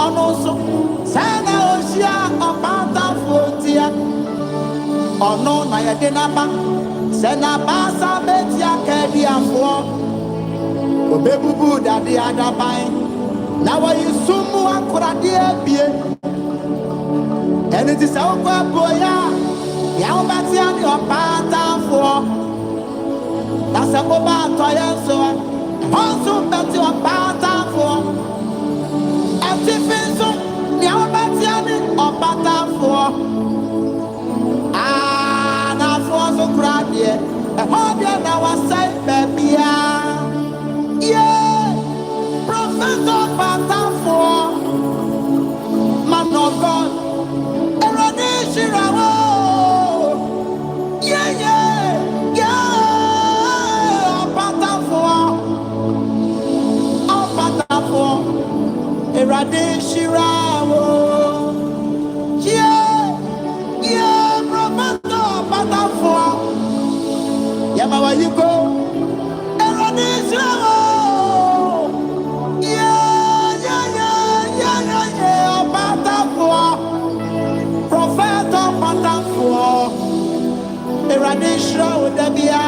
Onoso, Sana Oshia, OPATAFUOR TV. Ono na yedenaba, Sena Basa Betia Kediafo, Obebubu Dadi Adabai. Now you sumu akuradia bie. And it is our boya. Yaubatian OPATAFUOR. That's a boba toyanso. Also bet your OPATAFUOR. And Tiffenso, Yaubatian OPATAFUOR. Ah, now for so crazy. I hope you now I say, baby. Yeah, Prophet OPATAFUOR. Man of God. Yeah, yeah, yeah. OPATAFUOR. Eradishirawo. Yeah, yeah. Prophet OPATAFUOR. Yeah, where you go? Eradishirawo. Yeah, yeah, yeah, yeah, yeah, yeah. OPATAFUOR. Prophet OPATAFUOR. Eradishra Udabia.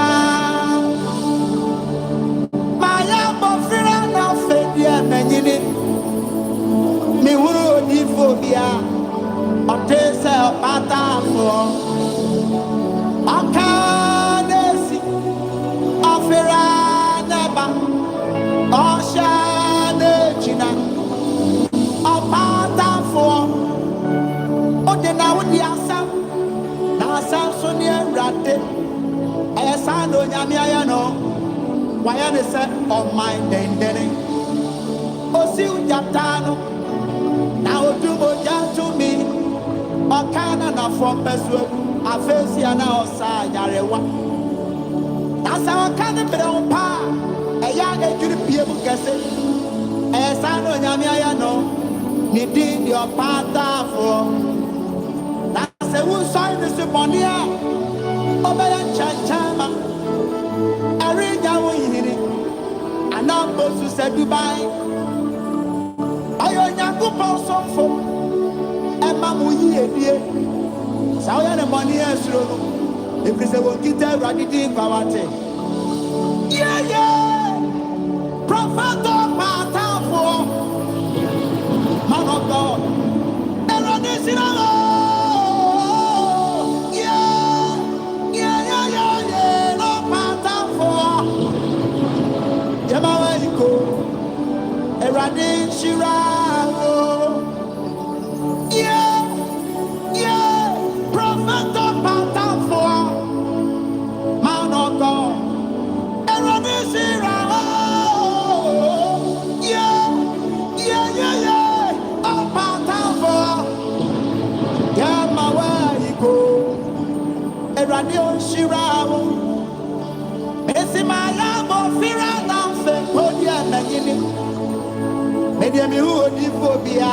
Maya Bofira na Fedia Menini. Mi Wuru Odifobia. Otese OPATAFUOR. Okanesi. Ofira Neba. Oshane China. OPATAFUOR. Odena Udiasa. Samsonia Rate, Ayasano Yamiano, Wayane said on my dendene. Osiu Jatano, now do to me, Okana from Peswell, Afesia now Yarewa. That's our kind of pa, a young European cassette, Ayasano Yamiano, Nidin your OPATAFUOR. Se who sign this monia, Obayan Chachama, Arija Wini, and now goes to say goodbye. I own Yaku Posofo, and Mamuyi, dear. Sayan and Monia Sro, if it's a Wokita Radidi Pawate. Yeah, yeah, Prophet OPATAFUOR, man of God, and on this Eradishirawo. Yeah, yeah, Prophet OPATAFUOR. Man of God. Eradishirawo. Yeah, yeah, yeah, yeah. OPATAFUOR. Yeah, my way you go. Eradishirawo. Esimaya Bofira Namfe Podia Nagini. Medium who Odifobia,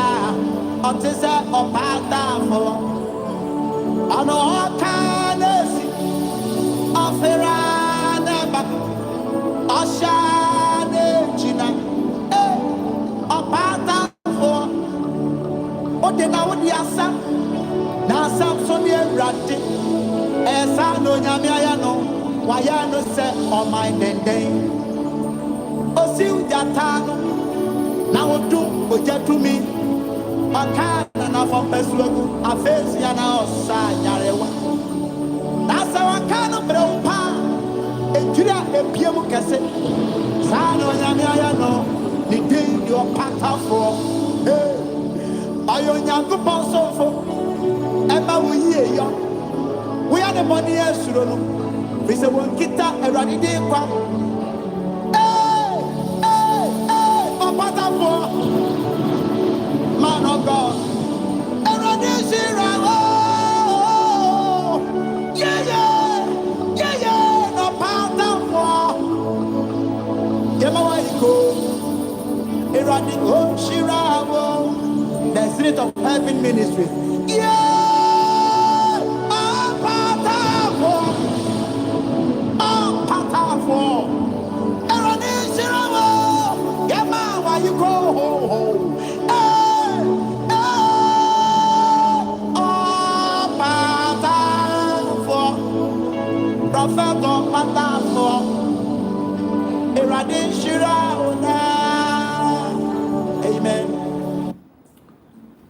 Otisa OPATAFUOR. On all kindness, Ofera Neba, Oshane China, OPATAFUOR. Odena Odiasa, Nasamsonia Rati, Esano Yamiano, Wayano set on my dendeng. Osiu Jatano. Now do Oja to me. Okana from Peswell, Afesia now Yarewa. That's our kind of bropa. A Julia, a Piemo cassette. Sano Yamiano, the day your OPATAFUOR. I own Yanko Posofo. Emma, we hear you. We are the money as you know. We say one kita a running day. OPATAFUOR, man of God, Eradishirawo. Yeah, yeah, yeah, yeah, OPATAFUOR. Yeah, my way you go. Eradishirawo, the Strenght of Heaven ministry. Yeah, OPATAFUOR, OPATAFUOR, Eradishirawo. You go, ho, ho. Hey,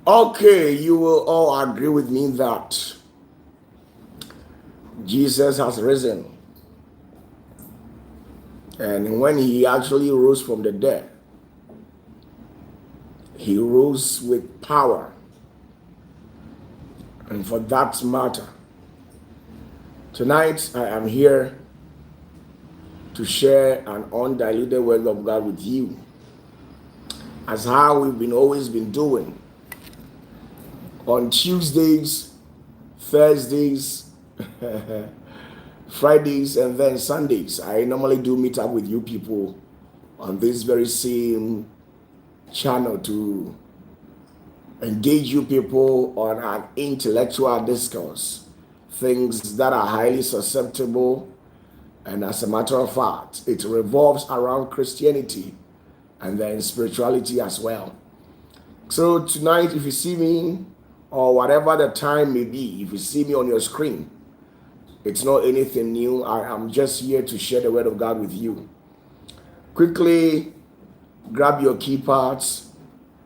Okay, you will all agree with me that Jesus has risen. And when he actually rose from the dead, he rose with power. And for that matter, tonight I am here to share an undiluted word of God with you, as how we've always been doing on Tuesdays, Thursdays, Fridays, and then Sundays. I normally do meet up with you people on this very same channel to engage you people on an intellectual discourse, things that are highly susceptible, and as a matter of fact, it revolves around Christianity and then spirituality as well. So tonight, if you see me, or whatever the time may be, if you see me on your screen, it's not anything new. I am just here to share the word of God with you. Quickly grab your keypads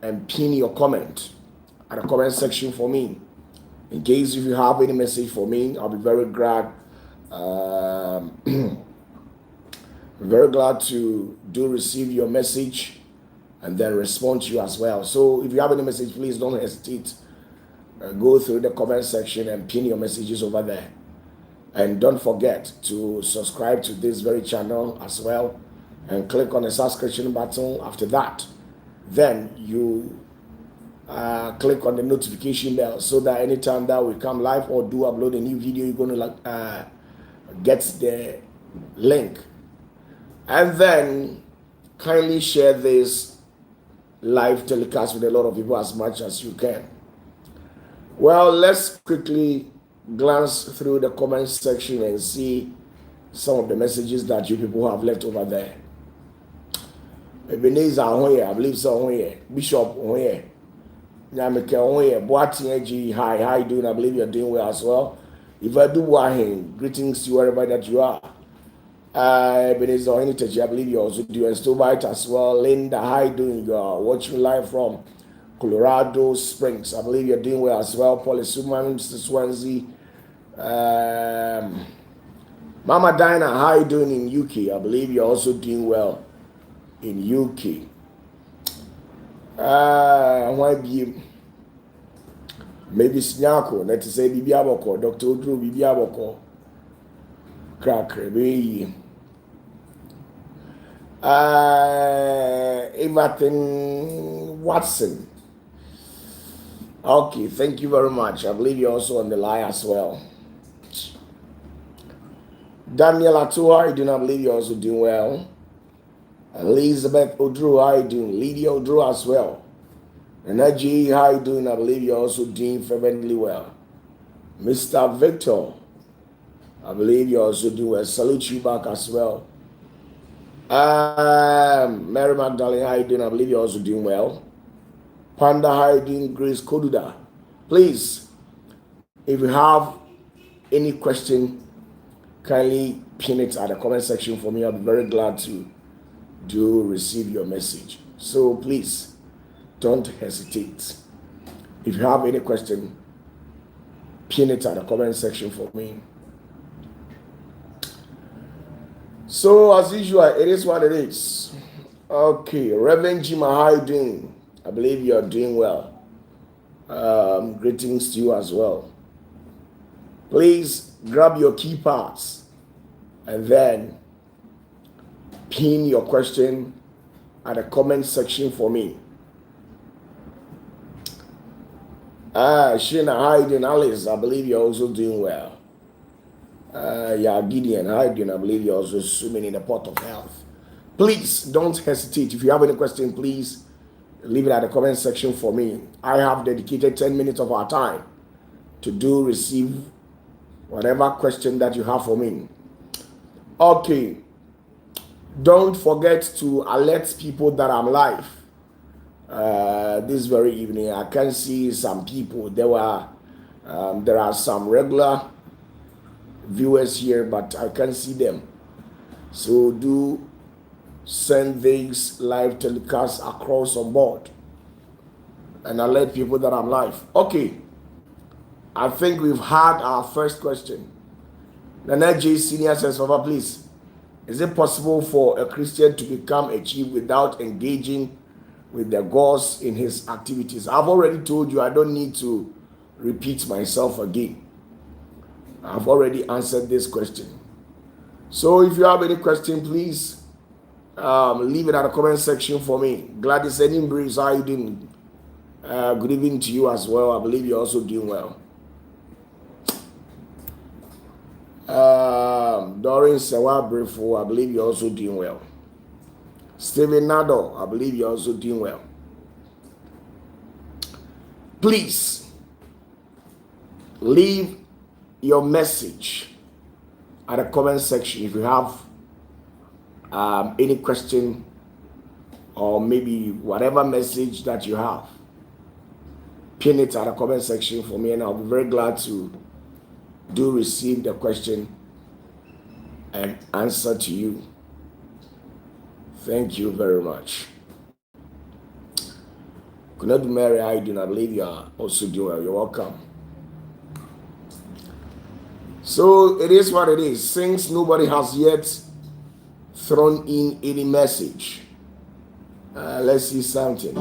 and pin your comment at the comment section for me. In case if you have any message for me, I'll be very glad very glad to receive your message and then respond to you as well. So if you have any message, please don't hesitate. Go through the comment section and pin your messages over there. And don't forget to subscribe to this very channel as well, and click on the subscription button after that. Then you click on the notification bell so that anytime that we come live or do upload a new video, you're going to get the link. And then kindly share this live telecast with a lot of people as much as you can. Well, let's quickly glance through the comment section and see some of the messages that you people have left over there. Ebenezer Ahoye, I believe so. Ahoye, Bishop Ahoye, Nyamike Ahoye, Boating, hi, how you doing? I believe you're doing well as well. If I do Wahin, greetings to wherever that you are. Ebenezer Ahoye, I believe you're also doing Stobite as well. Linda, how you doing? You're watching live from Colorado Springs. I believe you're doing well as well. Polysuman, Mr. Swansea. Mama Dinah, how you doing in UK? I believe you're also doing well in UK. Why be maybe Snyako, let's say Bibiaboko, Dr. Odru Bibiaboko, Crack, Everton Watson. Okay, thank you very much. I believe you're also on the line as well. Daniel Atua, I do not believe you're also doing well. Elizabeth Odru, how you doing? Lydia Odru as well. Energy, how you doing? I believe you're also doing fervently well. Mr. Victor, I believe you're also doing well. Salute you back as well. Mary Magdalene, how you doing? I believe you're also doing well. Panda, how you doing? Grace Koduda. Please, if you have any question, kindly pin it at the comment section for me. I'll be very glad to receive your message. So please, don't hesitate. If you have any question, pin it at the comment section for me. So as usual, it is what it is. Okay, Reverend Jima, how you doing? I believe you're doing well. Greetings to you as well. Please grab your keypads and then pin your question at the comment section for me. Shina, how you doing? Alice, I believe you're also doing well. Gideon, how you doing? I believe you're also swimming in the pot of health. Please don't hesitate. If you have any question, please leave it at the comment section for me. I have dedicated 10 minutes of our time to receive whatever question that you have for me. Okay. Don't forget to alert people that I'm live. This very evening, I can see some people. There are some regular viewers here, but I can't see them. So do send these live telecasts across on board. and alert people that I'm live. Okay, I think we've had our first question. Nana J Senior says, Papa, please, is it possible for a Christian to become a chief without engaging with the gods in his activities? I've already told you, I don't need to repeat myself again. I've already answered this question. So if you have any question, please leave it at the comment section for me. Gladys Enimbre, how you doing? Good evening to you as well. I believe you're also doing well. Doreen Sewa Brefo, I believe you're also doing well. Stephen Nado, I believe you're also doing well. Please leave your message at the comment section if you have any question or maybe whatever message that you have. Pin it at the comment section for me, and I'll be very glad to receive the question and answer to you. Thank you very much. Kunadu Mary, I do not believe you are also doing well. You're welcome. So it is what it is. Since nobody has yet thrown in any message, let's see something.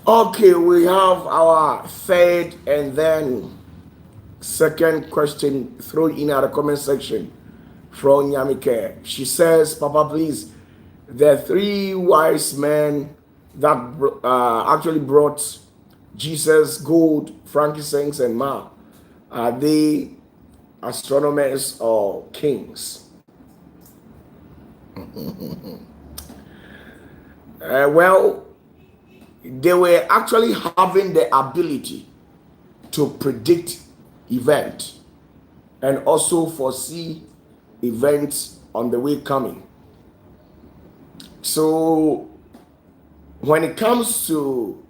Okay, we have our third and then second question thrown in at the comment section from Nyamike. She says, Papa, please, the three wise men that actually brought Jesus gold, frankincense, and myrrh, are they astronomers or kings? Well, they were actually having the ability to predict events and also foresee events on the way coming. So when it comes to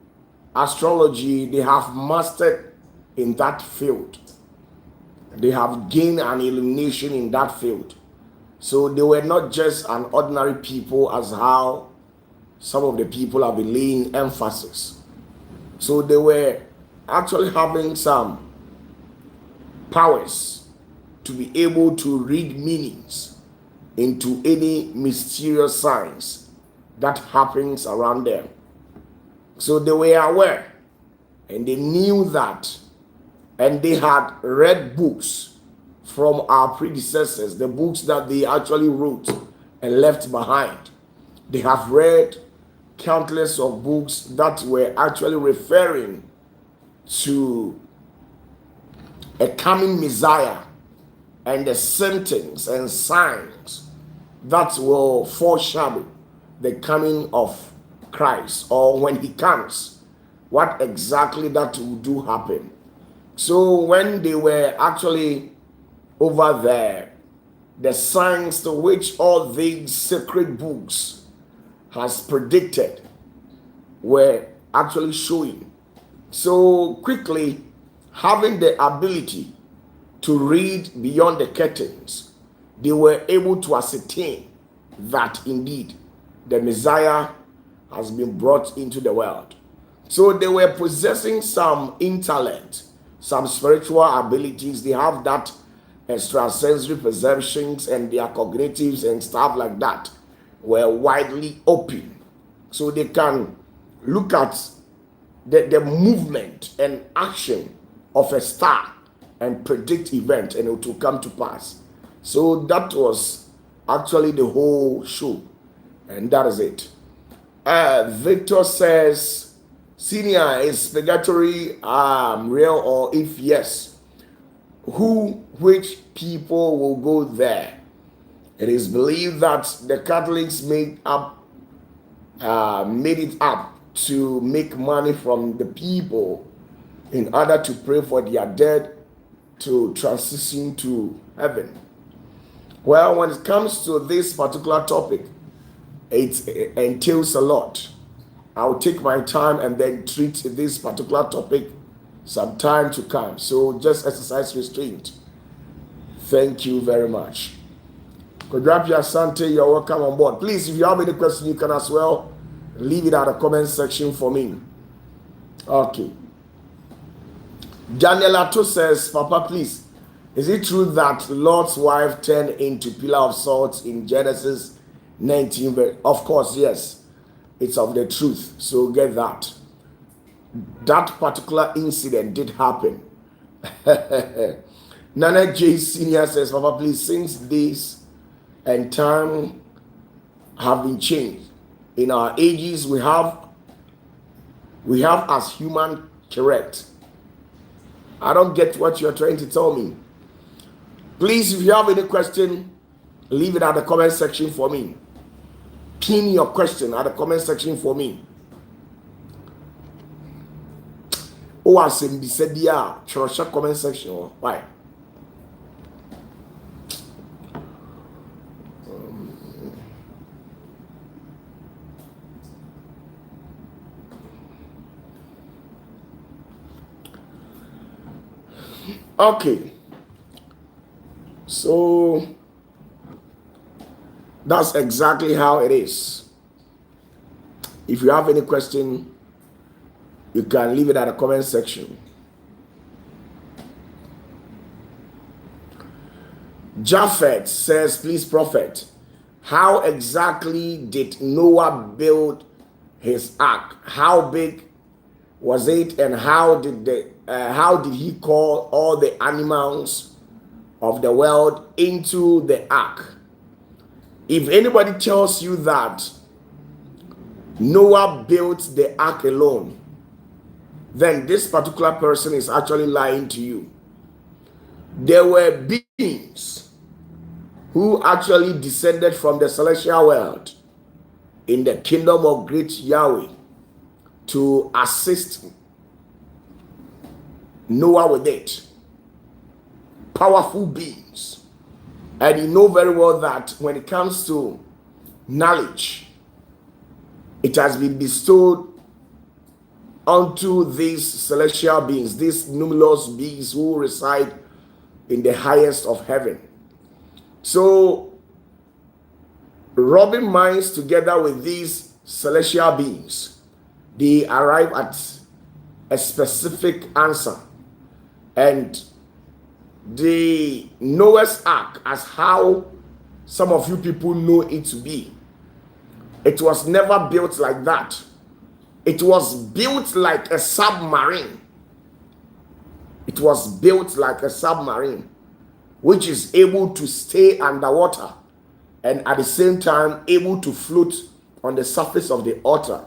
astrology, they have mastered in that field. They have gained an illumination in that field. So they were not just an ordinary people as how some of the people have been laying emphasis. So they were actually having some powers to be able to read meanings into any mysterious signs that happens around them. So they were aware and they knew that, and they had read books from our predecessors, the books that they actually wrote and left behind. They have read countless of books that were actually referring to a coming Messiah and the symptoms and signs that will foreshadow the coming of Christ, or when he comes, what exactly that will do happen. So when they were actually over there, the signs to which all these sacred books has predicted were actually showing. So quickly, having the ability to read beyond the curtains, they were able to ascertain that indeed the Messiah has been brought into the world. So they were possessing some intellect, some spiritual abilities. They have that extrasensory perceptions, and their cognitives and stuff like that were widely open. So they can look at the movement and action of a star and predict event, and it will come to pass. So that was actually the whole show, and that is it. Victor says, Senior, is purgatory real, or if yes, which people will go there? It is believed that the Catholics made it up to make money from the people in order to pray for their dead to transition to heaven. Well, when it comes to this particular topic, it entails a lot. I'll take my time and then treat this particular topic some time to come. So just exercise restraint. Thank you very much. Kodrapia Sante, you're welcome on board. Please, if you have any question, you can as well leave it at the comment section for me. Okay. Danielato says, Papa, please, is it true that Lot's wife turned into pillar of salt in Genesis 19? Of course, yes. It's of the truth. So get that. That particular incident did happen. Nana J. Senior says, Papa, please, since days and time have been changed, in our ages we have as human, correct? I don't get what you're trying to tell me. Please, if you have any question, leave it at the comment section for me. Pin your question at the comment section for me. Oh, I said, yeah, comment section. Why? Okay. So that's exactly how it is. If you have any question, you can leave it at the comment section. Japhet says, please, Prophet, how exactly did Noah build his ark? How big was it, and how did he call all the animals of the world into the ark? If anybody tells you that Noah built the ark alone, then this particular person is actually lying to you. There were beings who actually descended from the celestial world in the kingdom of great Yahweh to assist Noah with it. Powerful beings. And you know very well that when it comes to knowledge, it has been bestowed unto these celestial beings, these numerous beings who reside in the highest of heaven. So, rubbing minds together with these celestial beings, they arrive at a specific answer. And the Noah's Ark, as how some of you people know it to be, it was never built like that. It was built like a submarine. It was built like a submarine, which is able to stay underwater and at the same time able to float on the surface of the water.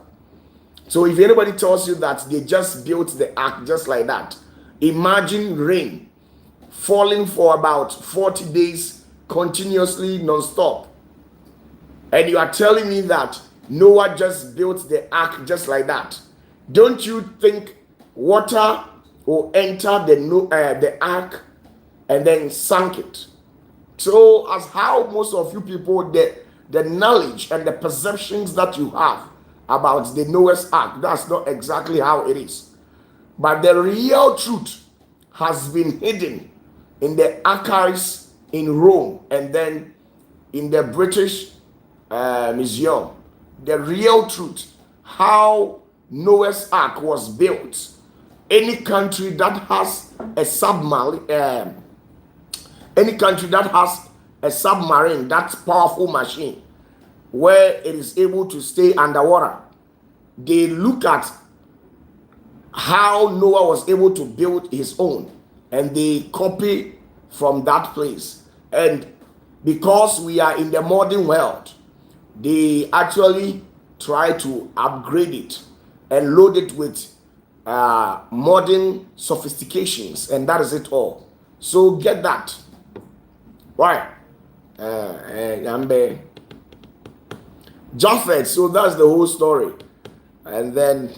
So if anybody tells you that they just built the ark just like that, imagine rain falling for about 40 days continuously non-stop. And you are telling me that Noah just built the ark just like that. Don't you think water will enter the ark and then sunk it? So as how most of you people, the knowledge and the perceptions that you have about the Noah's Ark, that's not exactly how it is. But the real truth has been hidden in the archives in Rome and then in the British Museum. The real truth, how Noah's Ark was built. Any country that has a submarine, that powerful machine, where it is able to stay underwater, they look at how Noah was able to build his own, and they copy from that place. And because we are in the modern world, they actually try to upgrade it and load it with modern sophistications, and that is it all. So get that. Why? Japheth. So that's the whole story. And then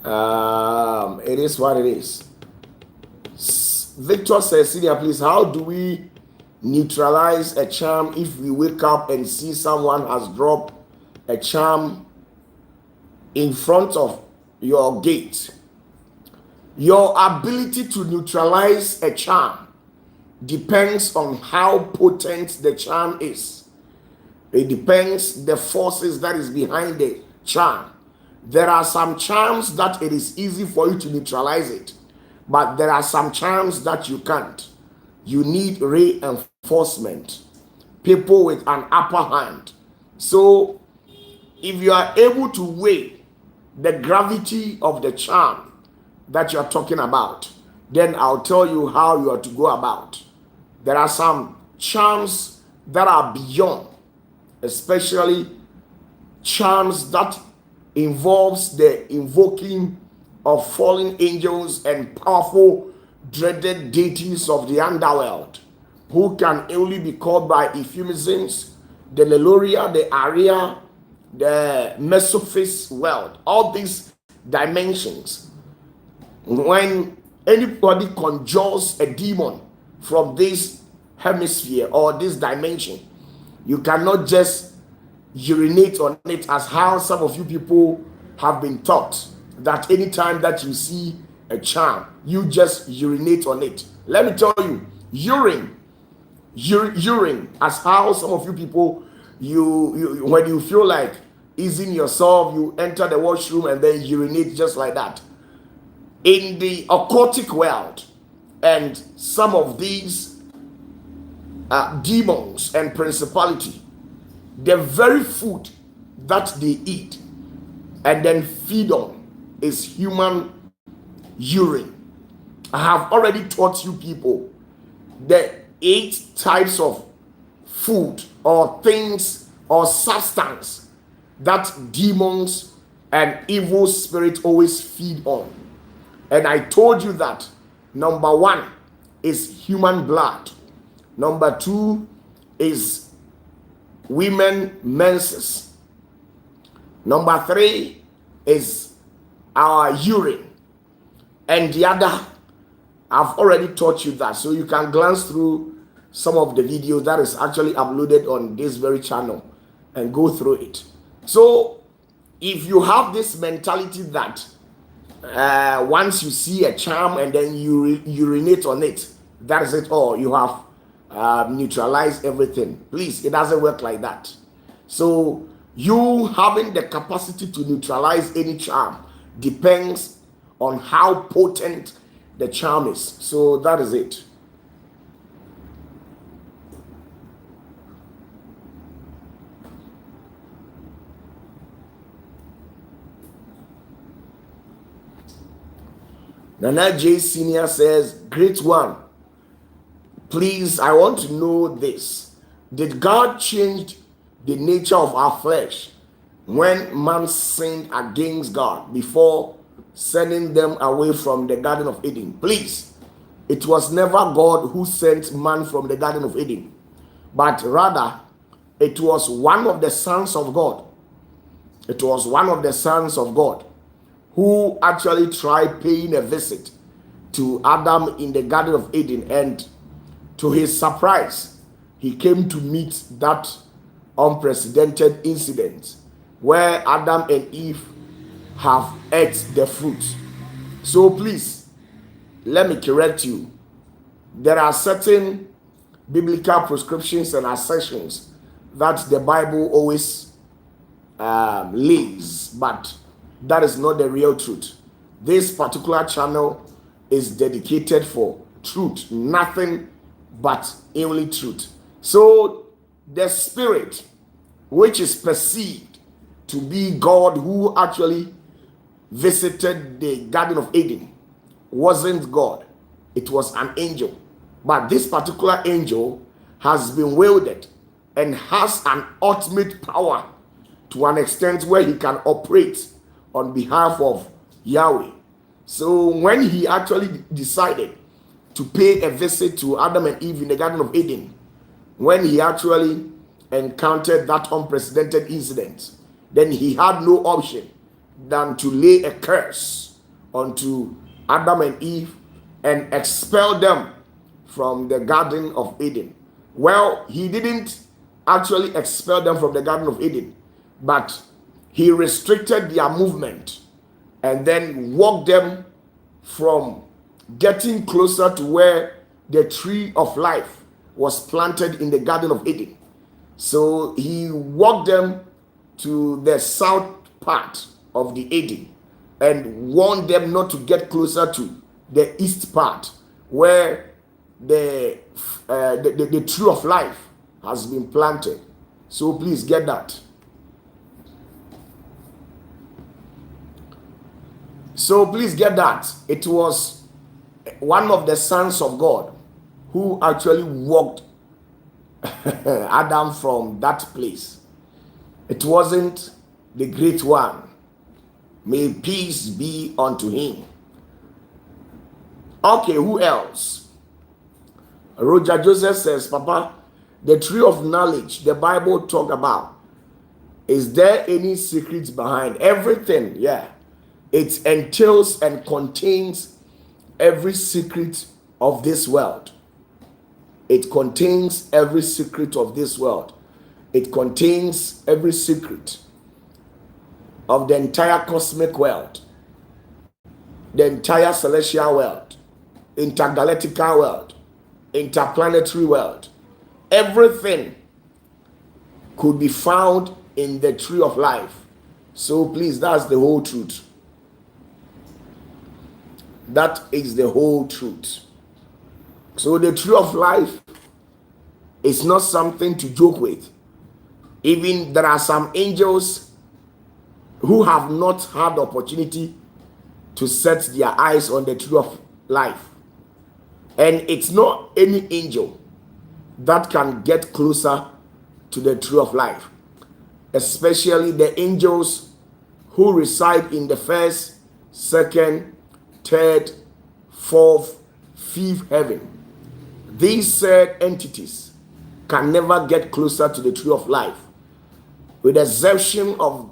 it is what it is. Victor says, Senior, please, how do we neutralize a charm if we wake up and see someone has dropped a charm in front of your gate? Your ability to neutralize a charm depends on how potent the charm is. It depends the forces that is behind the charm. There are some charms that it is easy for you to neutralize it, but there are some charms that you can't. You need reinforcement, people with an upper hand. So if you are able to weigh the gravity of the charm that you are talking about, then I'll tell you how you are to go about. There are some charms that are beyond, especially charms that involves the invoking of fallen angels and powerful dreaded deities of the underworld, who can only be called by euphemisms, the Leloria, the Aria, the Mesophis world. All these dimensions, when anybody conjures a demon from this hemisphere or this dimension, you cannot just urinate on it, as how some of you people have been taught, that anytime that you see a charm, you just urinate on it. Let me tell you, urine, as how some of you people, you when you feel like easing yourself, you enter the washroom and then urinate just like that. In the occultic world, and some of these demons and principality, the very food that they eat and then feed on is human urine. I have already taught you people the 8 types of food or things or substance that demons and evil spirits always feed on. And I told you that number 1 is human blood. Number 2 is women menses. Number 3 is our urine. And the other, I've already taught you that. So you can glance through some of the videos that is actually uploaded on this very channel and go through it. So if you have this mentality that once you see a charm and then you urinate on it, that is it all, you have neutralized everything. Please, it doesn't work like that. So you having the capacity to neutralize any charm depends on how potent the charm is. So that is it. Nana J Senior says, great one. Please, I want to know this. Did God change the nature of our flesh when man sinned against God before sending them away from the Garden of Eden? Please, it was never God who sent man from the Garden of Eden, but rather it was one of the sons of God. It was one of the sons of God who actually tried paying a visit to Adam in the Garden of Eden, and to his surprise, he came to meet that unprecedented incident where Adam and Eve have ate the fruit. So please, let me correct you. There are certain biblical prescriptions and assertions that the Bible always lays, but that is not the real truth. This particular channel is dedicated for truth, nothing but only truth. So the spirit which is perceived to be God who actually visited the Garden of Eden wasn't God, it was an angel. But this particular angel has been wielded and has an ultimate power to an extent where he can operate on behalf of Yahweh. So when he actually decided to pay a visit to Adam and Eve in the Garden of Eden, when he actually encountered that unprecedented incident, then he had no option than to lay a curse onto Adam and Eve and expel them from the Garden of Eden. Well, he didn't actually expel them from the Garden of Eden, but he restricted their movement and then walked them from getting closer to where the tree of life was planted in the Garden of Eden. So he walked them to the south part of the Eden and warned them not to get closer to the east part where the tree of life has been planted. So please get that. So please get that. It was one of the sons of God who actually walked Adam from that place. It wasn't the great one. May peace be unto him. Okay, who else? Roger Joseph says, Papa, the tree of knowledge the Bible talk about, is there any secrets behind everything? Yeah. It entails and contains every secret of this world. It contains every secret of this world. It contains every secret of the entire cosmic world, the entire celestial world, intergalactical world, interplanetary world. Everything could be found in the tree of life. So please, that's the whole truth. That is the whole truth. So the tree of life is not something to joke with. Even there are some angels who have not had the opportunity to set their eyes on the tree of life. And it's not any angel that can get closer to the tree of life, especially the angels who reside in the first, second, third, fourth, fifth heaven. These said entities can never get closer to the tree of life, with the exception of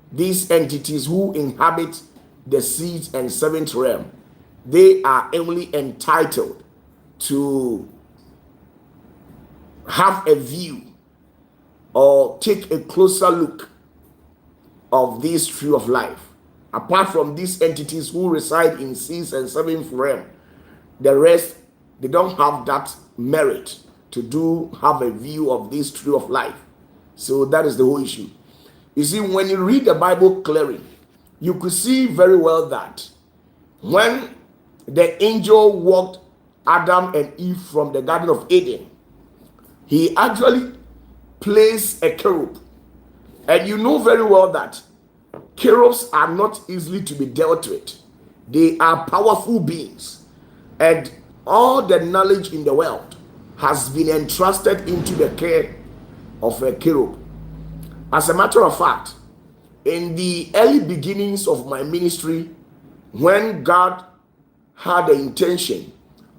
these entities who inhabit the sixth and seventh realm. They are only entitled to have a view or take a closer look of this tree of life. Apart from these entities who reside in sixth and seventh realm, the rest, they don't have that merit to have a view of this tree of life. So that is the whole issue. You see, when you read the Bible clearly, you could see very well that when the angel walked Adam and Eve from the Garden of Eden, he actually placed a cherub. And you know very well that cherubs are not easily to be dealt with. They are powerful beings. And all the knowledge in the world has been entrusted into the care of a cherub. As a matter of fact, in the early beginnings of my ministry, when God had the intention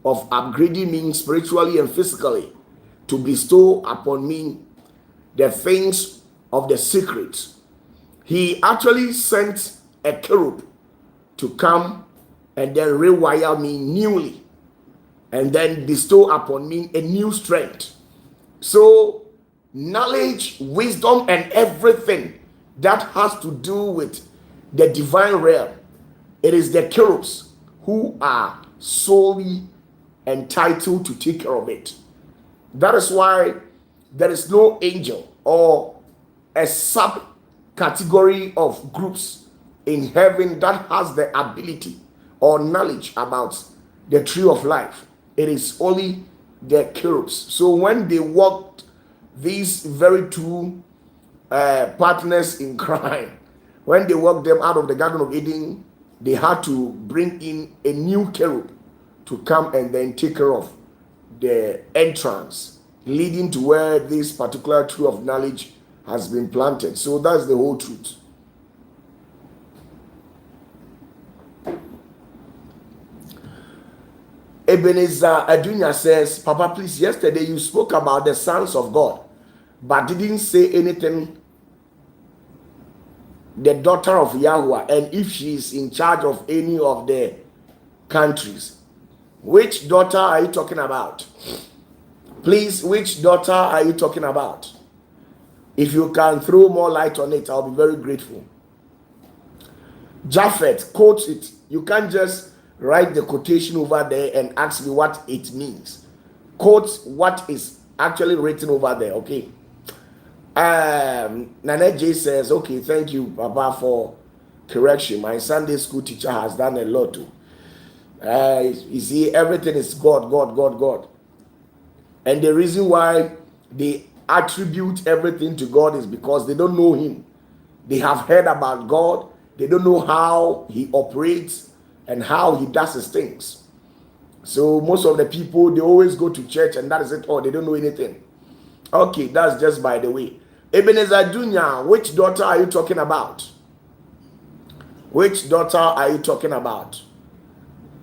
of upgrading me spiritually and physically to bestow upon me the things of the secrets, he actually sent a cherub to come and then rewire me newly and then bestow upon me a new strength. So knowledge, wisdom, and everything that has to do with the divine realm. It is the cherubs who are solely entitled to take care of it. That is why there is no angel or a sub-category of groups in heaven that has the ability or knowledge about the tree of life. It is only the cherubs. So when they walked, these very two partners in crime, when they walked them out of the Garden of Eden, they had to bring in a new cherub to come and then take care of the entrance leading to where this particular tree of knowledge has been planted. So that's the whole truth. Ebenezer Adunya says, Papa, please, yesterday you spoke about the sons of God, but didn't say anything, the daughter of Yahweh, and if she is in charge of any of the countries. Which daughter are you talking about? Please, which daughter are you talking about? If you can throw more light on it, I'll be very grateful. Japhet, quote it. You can't just write the quotation over there and ask me what it means. Quote what is actually written over there, okay? Nana J says, okay, thank you, Papa, for correction. My Sunday school teacher has done a lot too. You see, everything is God, God, God, God. And the reason why they attribute everything to God is because they don't know Him. They have heard about God. They don't know how He operates and how He does His things. So most of the people, they always go to church and that is it all. They don't know anything. Okay, that's just by the way. Ebenezer Dunya, which daughter are you talking about? Which daughter are you talking about?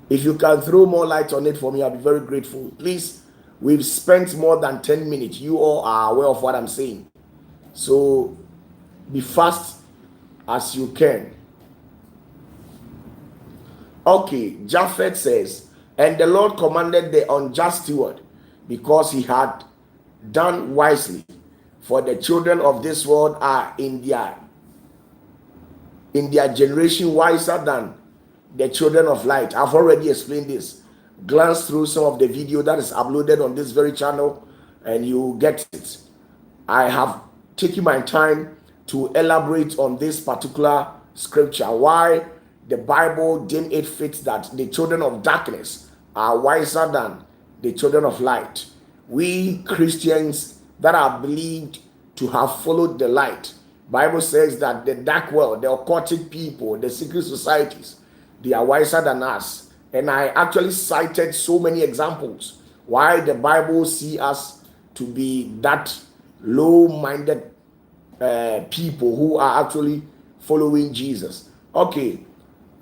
If you can throw more light on it for me, I'll be very grateful. Please, we've spent more than 10 minutes. You all are aware of what I'm saying. So be fast as you can. Okay, Japhet says, and the Lord commanded the unjust steward because he had done wisely. For the children of this world are in their generation wiser than the children of light. I've already explained this. Glance through some of the video that is uploaded on this very channel and you get it. I have taken my time to elaborate on this particular scripture, why the Bible deemed it fit that the children of darkness are wiser than the children of light. We Christians that are believed to have followed the light, Bible says that the dark world, the occultic people, the secret societies, they are wiser than us. And I actually cited so many examples why the Bible see us to be that low-minded people who are actually following Jesus. Okay.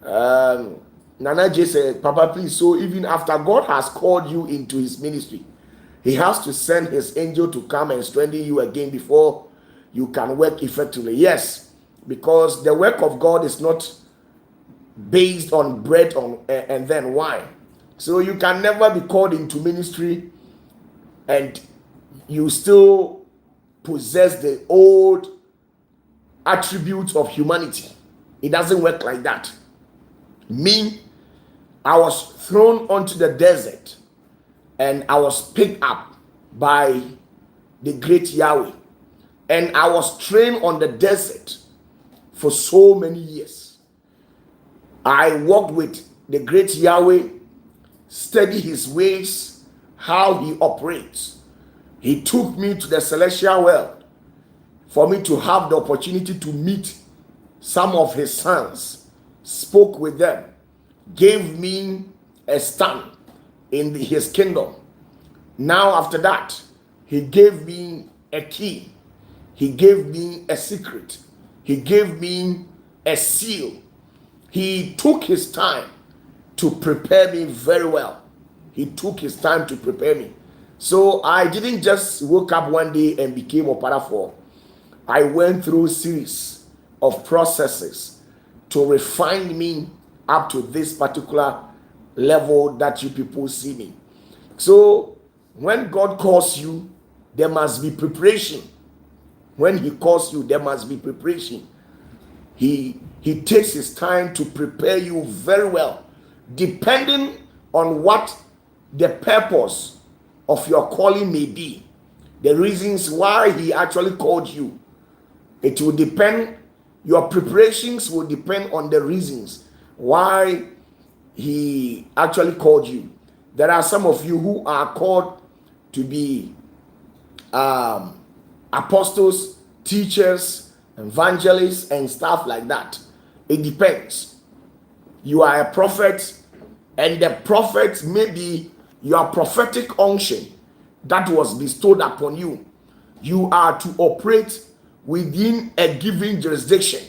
Nana J said, Papa, please, so even after God has called you into His ministry, He has to send His angel to come and strengthen you again before you can work effectively. Yes, because the work of God is not based on bread and then wine. So you can never be called into ministry and you still possess the old attributes of humanity. It doesn't work like that. Me, I was thrown onto the desert and I was picked up by the great Yahweh. And I was trained on the desert for so many years. I walked with the great Yahweh, studied His ways, how He operates. He took me to the celestial world for me to have the opportunity to meet some of His sons, spoke with them, gave me a stand in His kingdom. Now after that, He gave me a key. He gave me a secret. He gave me a seal. He took His time to prepare me very well. He took His time to prepare me. So I didn't just wake up one day and became OPATAFUOR. I went through a series of processes to refine me up to this particular level that you people see me. So when God calls you, there must be preparation When he calls you, there must be preparation. He takes his time to prepare you very well, depending on what the purpose of your calling may be, the reasons why he actually called you. It will depend, your preparations will depend on the reasons why he actually called you. There are some of you who are called to be apostles, teachers, evangelists, and stuff like that. It depends. You are a prophet, and the prophet may be your prophetic unction that was bestowed upon you. You are to operate within a given jurisdiction.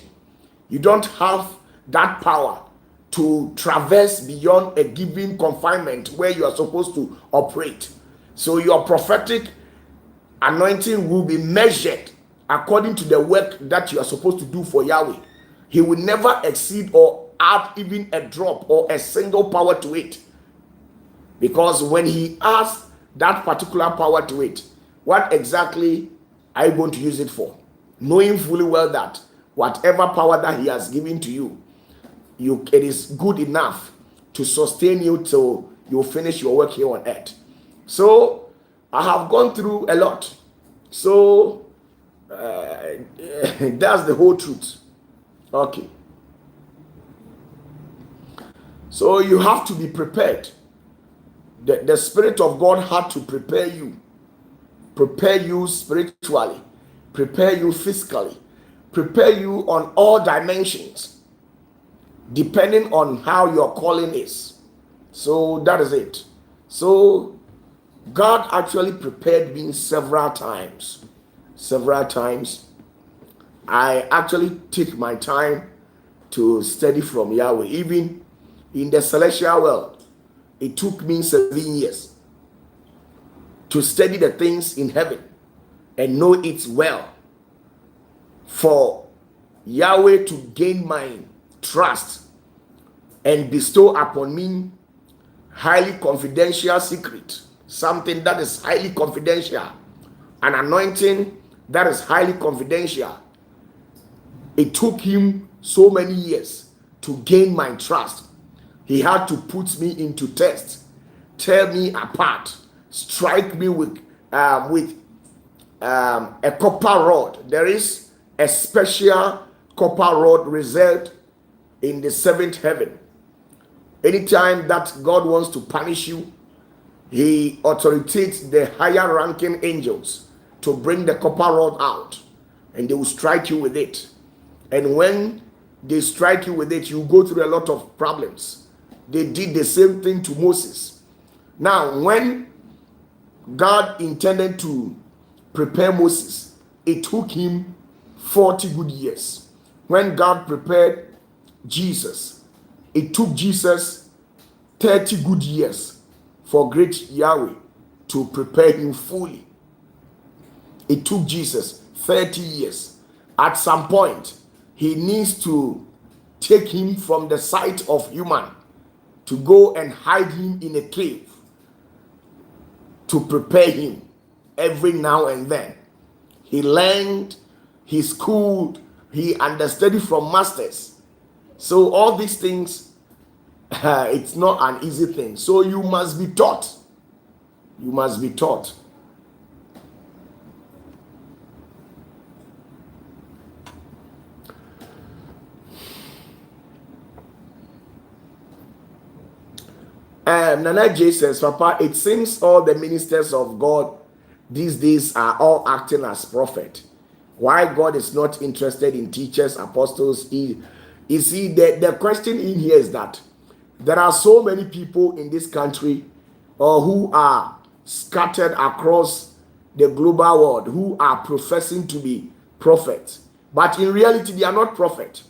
You don't have that power to traverse beyond a given confinement where you are supposed to operate. So your prophetic anointing will be measured according to the work that you are supposed to do for Yahweh. He will never exceed or add even a drop or a single power to it. Because when he adds that particular power to it, what exactly are you going to use it for? Knowing fully well that whatever power that he has given to you, it is good enough to sustain you till you finish your work here on earth. So I have gone through a lot. So that's the whole truth. Okay. So you have to be prepared. The Spirit of God had to prepare you spiritually, prepare you physically, prepare you on all dimensions, depending on how your calling is. So that is it. So God actually prepared me several times. I actually take my time to study from Yahweh. Even in the celestial world, it took me 7 years to study the things in heaven and know it well, for Yahweh to gain my trust and bestow upon me highly confidential secret, something that is highly confidential, an anointing that is highly confidential. It took him so many years to gain my trust. He had to put me into test, tear me apart, strike me with a copper rod. There is a special copper rod reserved in the seventh heaven. Anytime that God wants to punish you, he authoritates the higher ranking angels to bring the copper rod out, and they will strike you with it. And when they strike you with it, you go through a lot of problems. They did the same thing to Moses. Now, when God intended to prepare Moses, it took him 40 good years. When God prepared Jesus, it took Jesus 30 good years for great Yahweh to prepare him fully. It took Jesus 30 years. At some point, he needs to take him from the sight of human to go and hide him in a cave to prepare him every now and then. He learned, he schooled, he understood from masters. So all these things, it's not an easy thing. So you must be taught. You must be taught. Nana J says, Papa, it seems all the ministers of God these days are all acting as prophet. Why God is not interested in teachers, apostles? You see, the question in here is that there are so many people in this country who are scattered across the global world who are professing to be prophets. But in reality, they are not prophets.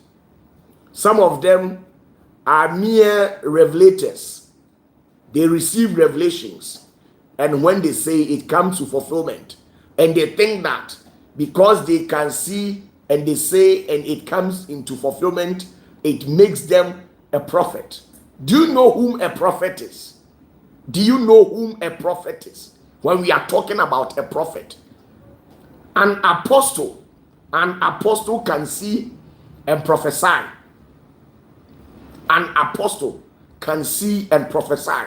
Some of them are mere revelators. They receive revelations, and when they say it comes to fulfillment, and they think that because they can see and they say and it comes into fulfillment, it makes them a prophet. Do you know whom a prophet is? Do you know whom a prophet is? When we are talking about a prophet, an apostle An apostle can see and prophesy. An apostle can see and prophesy.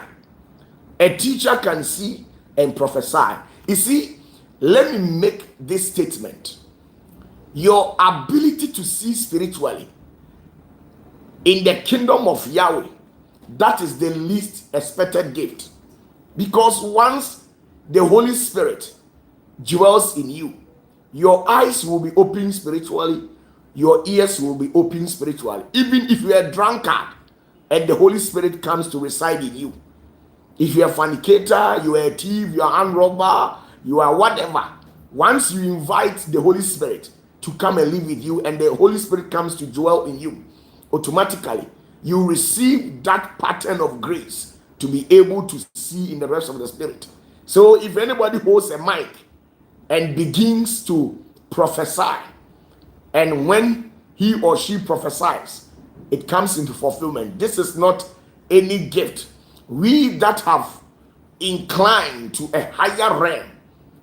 A teacher can see and prophesy. You see, let me make this statement. Your ability to see spiritually in the kingdom of Yahweh, that is the least expected gift. Because once the Holy Spirit dwells in you, your eyes will be open spiritually, your ears will be open spiritually. Even if you are a drunkard and the Holy Spirit comes to reside in you, if you are a fornicator, you are a thief, you are an armed robber, you are whatever, once you invite the Holy Spirit to come and live with you and the Holy Spirit comes to dwell in you, automatically you receive that pattern of grace to be able to see in the rest of the spirit. So if anybody holds a mic and begins to prophesy, and when he or she prophesies, it comes into fulfillment. This is not any gift. We that have inclined to a higher realm,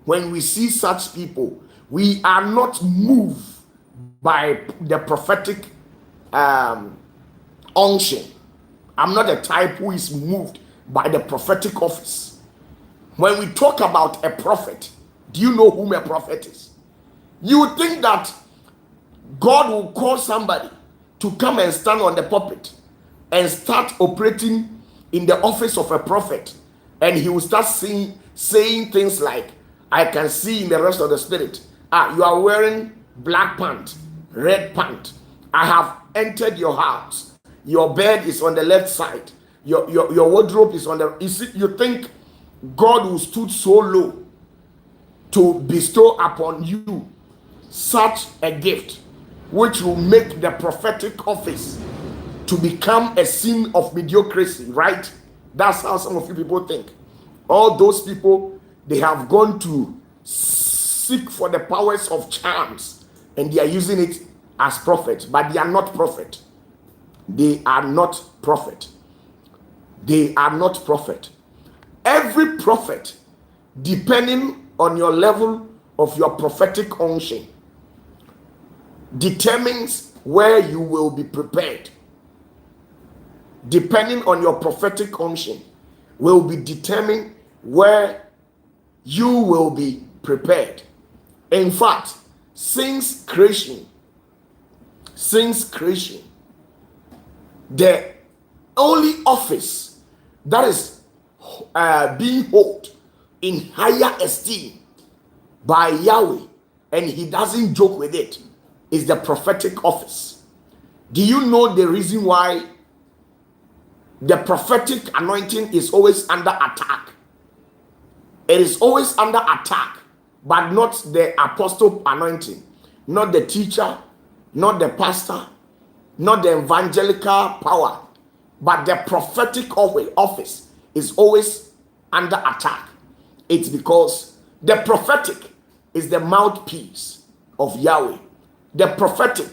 when we see such people, we are not moved by the prophetic unction. I'm not a type who is moved by the prophetic office. When we talk about a prophet, do you know whom a prophet is? You would think that God will call somebody to come and stand on the pulpit and start operating in the office of a prophet, and he will start saying things like, I can see in the rest of the spirit, you are wearing black pant, red pant. I have entered your house. Your bed is on the left side. Your wardrobe is on the. You think God will stood so low to bestow upon you such a gift, which will make the prophetic office to become a sin of mediocrity, right? That's how some of you people think. All those people, they have gone to seek for the powers of charms and they are using it as prophet, but they are not prophet. They are not prophet. They are not prophet. Every prophet, depending on your level of your prophetic unction, determines where you will be prepared. Depending on your prophetic unction, will be determined where you will be prepared. In fact, since creation, the only office that is being held in higher esteem by Yahweh, and he doesn't joke with it, is the prophetic office. Do you know the reason why the prophetic anointing is always under attack? It is always under attack, but not the apostle anointing, not the teacher, not the pastor, not the evangelical power, but the prophetic office is always under attack. It's because the prophetic is the mouthpiece of Yahweh. The prophetic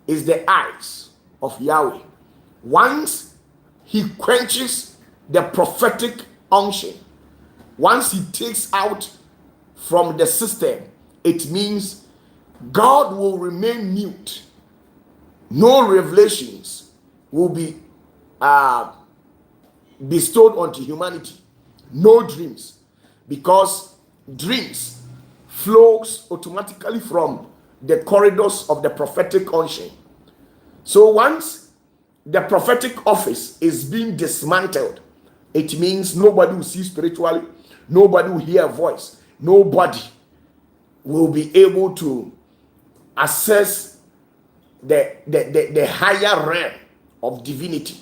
is the eyes of Yahweh. Once he quenches the prophetic unction, once he takes out from the system, it means God will remain mute. No revelations will be bestowed onto humanity. No dreams, because dreams flows automatically from the corridors of the prophetic unction. So once the prophetic office is being dismantled, it means nobody will see spiritually, nobody will hear a voice, nobody will be able to access the higher realm of divinity.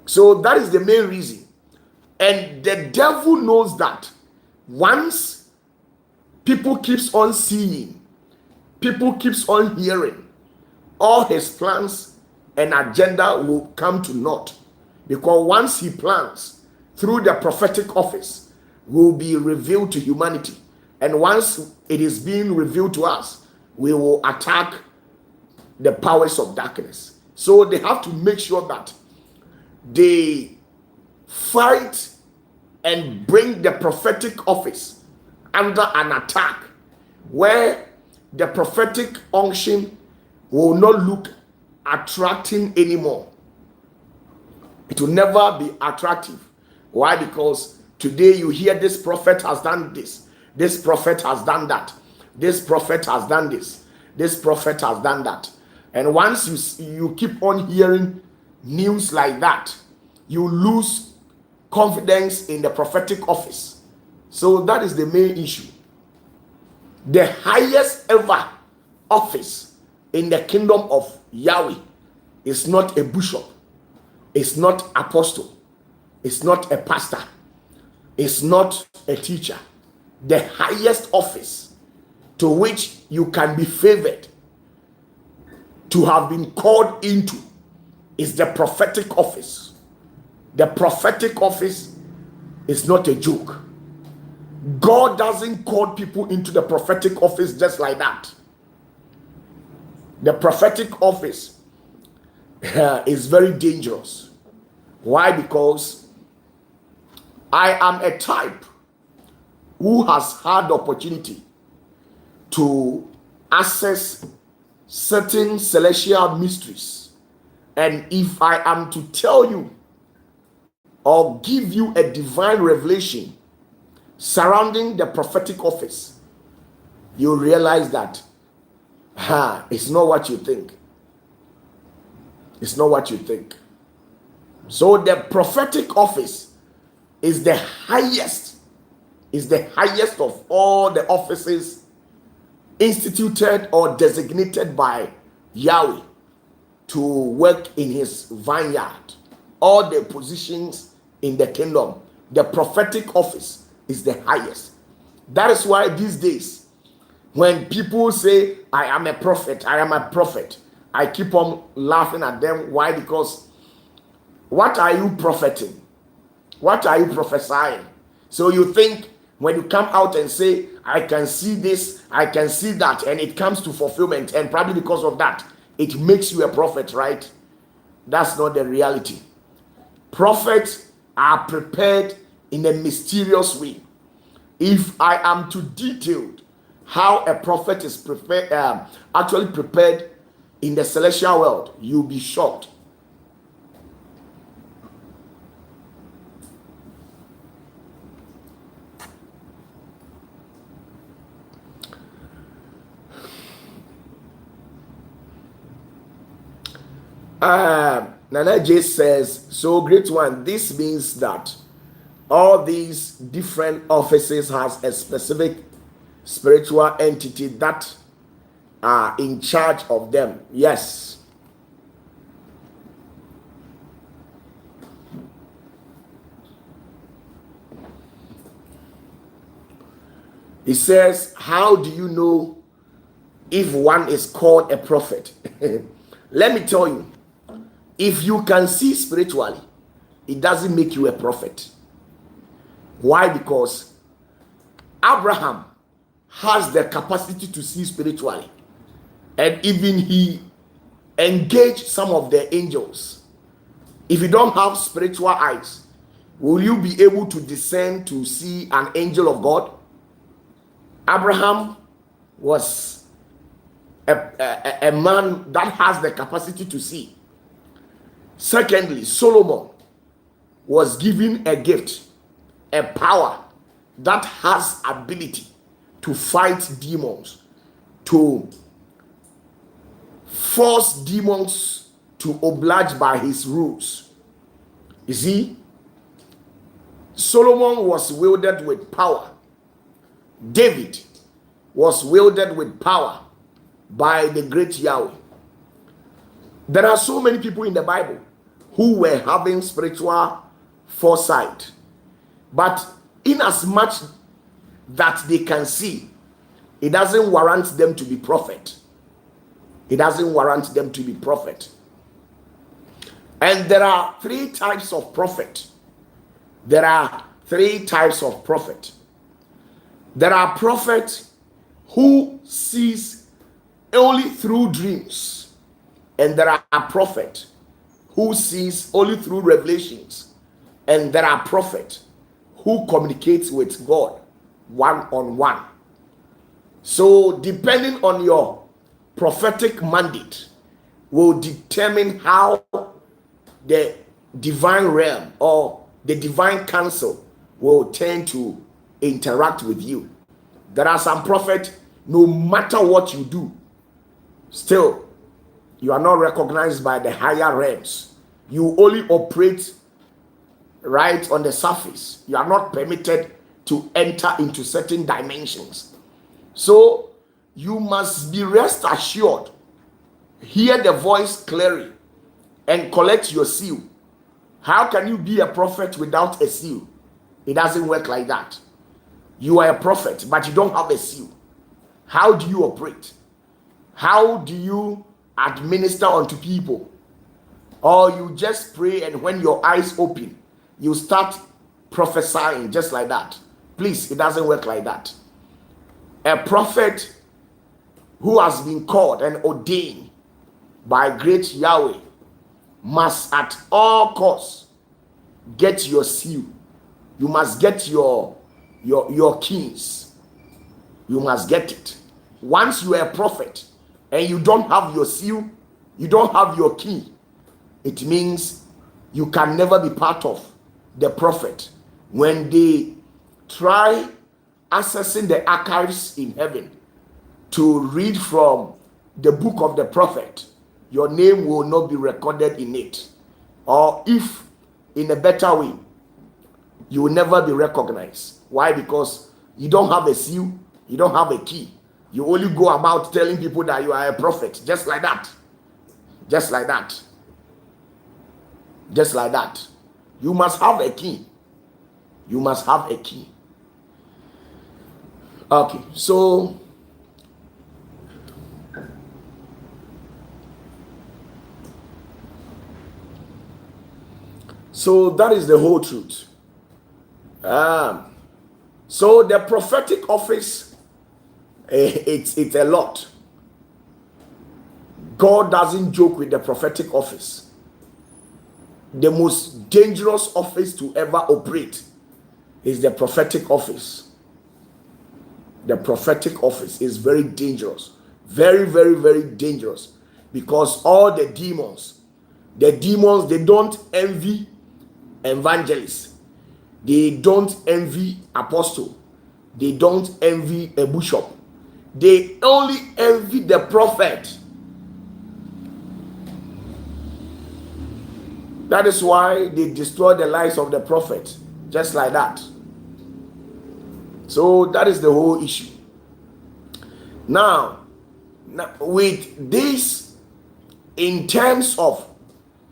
So that is the main reason. And the devil knows that once people keeps on seeing, people keeps on hearing, all his plans and agenda will come to naught. Because once he plans through the prophetic office, will be revealed to humanity. And once it is being revealed to us, we will attack the powers of darkness. So they have to make sure that they fight and bring the prophetic office under an attack, where the prophetic unction will not look attracting anymore. It will never be attractive. Why? Because today you hear this prophet has done this, this prophet has done that, this prophet has done this, this prophet has done that. And once you keep on hearing news like that, you lose confidence in the prophetic office. So that is the main issue. The highest ever office in the kingdom of Yahweh is not a bishop, it's not apostle, it's not a pastor, it's not a teacher. The highest office to which you can be favored to have been called into is the prophetic office. The prophetic office is not a joke. God doesn't call people into the prophetic office just like that. The prophetic office is very dangerous. Why? Because I am a type who has had the opportunity to access certain celestial mysteries. And if I am to tell you or give you a divine revelation surrounding the prophetic office, you realize that it's not what you think. It's not what you think. So the prophetic office is the highest of all the offices instituted or designated by Yahweh to work in his vineyard. All the positions in the kingdom, the prophetic office is the highest. That is why these days, when people say, I am a prophet, I keep on laughing at them. Why? Because what are you propheting? What are you prophesying? So you think when you come out and say, I can see this, I can see that, and it comes to fulfillment, and probably because of that, it makes you a prophet, right? That's not the reality. Prophets are prepared in a mysterious way. If I am to detail how a prophet is actually prepared in the celestial world, you'll be shocked. Nana J says, so great one. This means that all these different offices has a specific spiritual entity that are in charge of them. Yes. He says, how do you know if one is called a prophet? Let me tell you, if you can see spiritually, it doesn't make you a prophet. Why? Because Abraham has the capacity to see spiritually, and even he engaged some of the angels. If you don't have spiritual eyes, will you be able to discern to see an angel of God? Abraham was a man that has the capacity to see. Secondly, Solomon was given a gift, a power that has ability to fight demons, to force demons to oblige by his rules. You see, Solomon was wielded with power. David was wielded with power by the great Yahweh. There are so many people in the Bible who were having spiritual foresight, but in as much that they can see, it doesn't warrant them to be prophet. It doesn't warrant them to be prophet. And there are three types of prophet. There are three types of prophet. There are prophets who sees only through dreams, and there are prophets who sees only through revelations, and there are prophets who communicates with God one-on-one. So depending on your prophetic mandate will determine how the divine realm or the divine council will tend to interact with you. There are some prophets, no matter what you do, still you are not recognized by the higher realms. You only operate right on the surface. You are not permitted to enter into certain dimensions. So you must be rest assured, hear the voice clearly, and collect your seal. How can you be a prophet without a seal? It doesn't work like that. You are a prophet, but you don't have a seal. How do you operate? How do you administer unto people? Or you just pray, and when your eyes open, you start prophesying just like that? Please, it doesn't work like that. A prophet who has been called and ordained by great Yahweh must at all costs get your seal. You must get your keys. You must get it. Once you are a prophet and you don't have your seal, you don't have your key, it means you can never be part of the prophet. When they try accessing the archives in heaven to read from the book of the prophet, your name will not be recorded in it. Or if in a better way, you will never be recognized. Why? Because you don't have a seal, you don't have a key. You only go about telling people that you are a prophet, just like that. Just like that. Just like that. You must have a key. You must have a key. Okay, so that is the whole truth. So the prophetic office, it's a lot. God doesn't joke with the prophetic office. The most dangerous office to ever operate is the prophetic office. The prophetic office is very dangerous. Very, very, very dangerous. Because all the demons, they don't envy evangelists. They don't envy apostle. They don't envy a bishop. They only envy the prophet. That is why they destroy the lives of the prophet, just like that. So that is the whole issue. Now with this, in terms of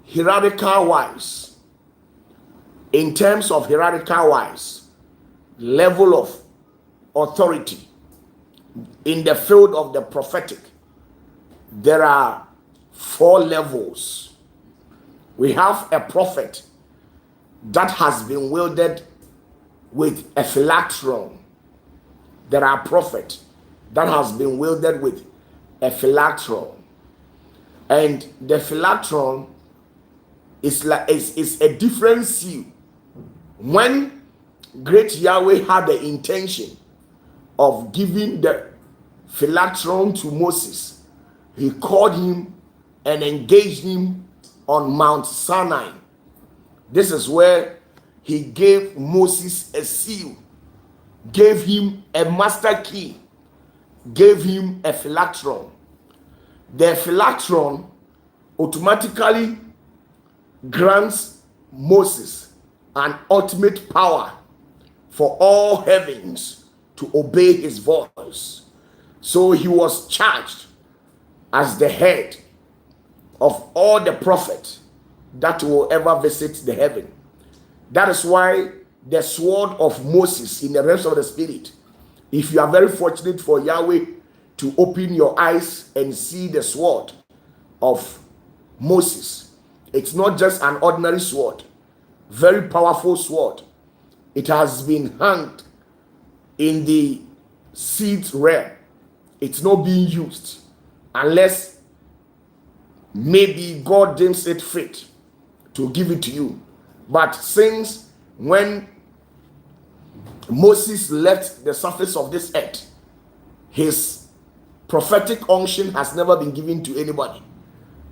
hierarchical wise, level of authority in the field of the prophetic, there are 4 levels. We have a prophet that has been wielded with a phylactery. There are prophets that has been wielded with a phylactery, and the phylactery is a different seal. When great Yahweh had the intention of giving the phylactery to Moses, he called him and engaged him on Mount Sinai. This is where he gave Moses a seal, gave him a master key, gave him a phylactery. The phylactery automatically grants Moses an ultimate power for all heavens to obey his voice. So he was charged as the head of all the prophets that will ever visit the heaven. That is why the sword of Moses in the realms of the spirit, if you are very fortunate for Yahweh to open your eyes and see the sword of Moses, it's not just an ordinary sword, very powerful sword. It has been hung in the seed realm. It's not being used unless maybe God deems it fit to give it to you. But since when Moses left the surface of this earth, his prophetic unction has never been given to anybody.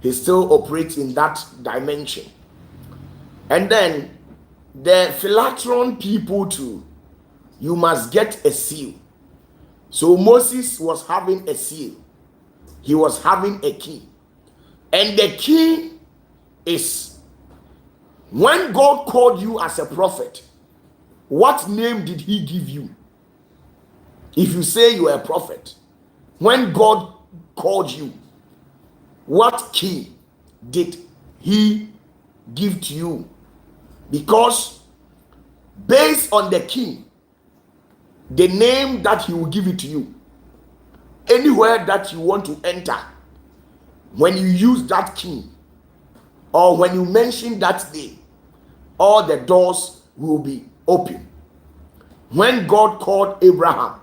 He still operates in that dimension. And then the philatron people too, you must get a seal. So Moses was having a seal. He was having a key. And the key is, when God called you as a prophet, what name did he give you? If you say you are a prophet, when God called you, what key did he give to you? Because based on the key, the name that he will give it to you, anywhere that you want to enter, when you use that key or when you mention that name, all the doors will be open. When God called Abraham,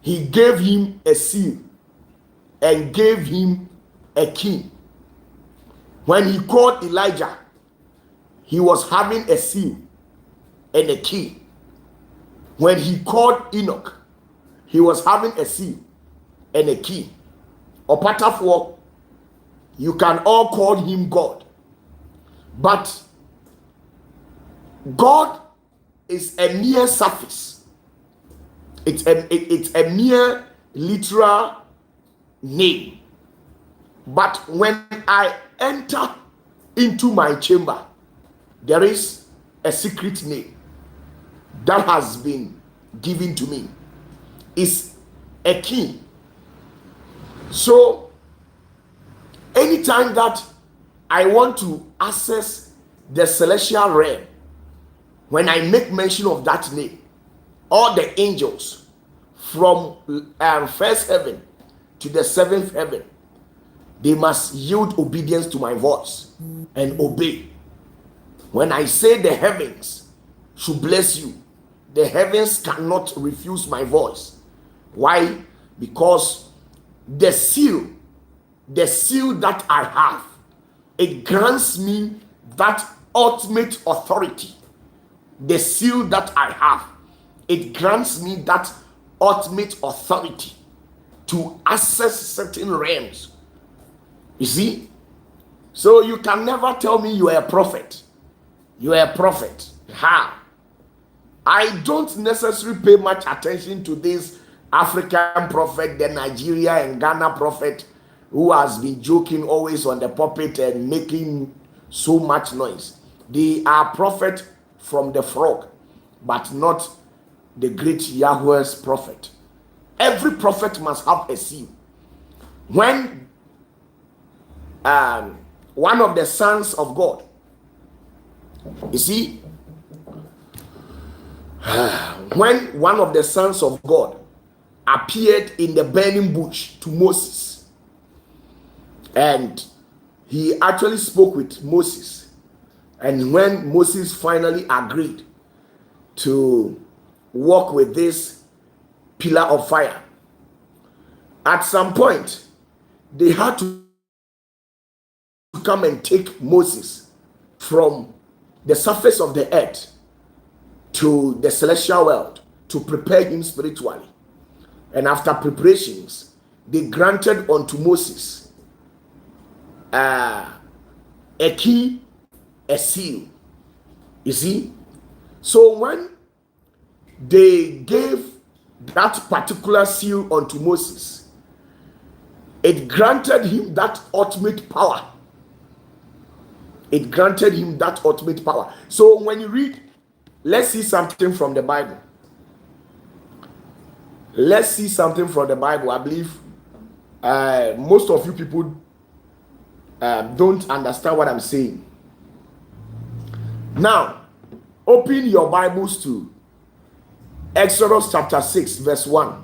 he gave him a seal and gave him a key. When he called Elijah, he was having a seal and a key. When he called Enoch, he was having a seal and a key. OPATAFUOR, you can all call him God, but God is a mere surface. It's a mere literal name. But when I enter into my chamber, there is a secret name that has been given to me. It's a key. So anytime that I want to access the celestial realm, when I make mention of that name, all the angels from first heaven to the seventh heaven, they must yield obedience to my voice and obey. When I say the heavens should bless you, the heavens cannot refuse my voice. Why? Because the seal that I have, it grants me that ultimate authority. The seal that I have, it grants me that ultimate authority to access certain realms. You see? So you can never tell me you are a prophet. You are a prophet. How? I don't necessarily pay much attention to this African prophet, the Nigeria and Ghana prophet, who has been joking always on the pulpit and making so much noise. They are prophet from the frog, but not the great Yahweh's prophet. Every prophet must have a seal. When one of the sons of God, you see, when one of the sons of God appeared in the burning bush to Moses, and he actually spoke with Moses, and when Moses finally agreed to walk with this pillar of fire, at some point they had to come and take Moses from the surface of the earth to the celestial world to prepare him spiritually. And after preparations, they granted unto Moses a key, a seal. You see? So when they gave that particular seal unto Moses, it granted him that ultimate power. It granted him that ultimate power. So when you read, let's see something from the Bible. Let's see something from the Bible. I believe most of you people don't understand what I'm saying. Now, open your Bibles to Exodus chapter 6, verse 1.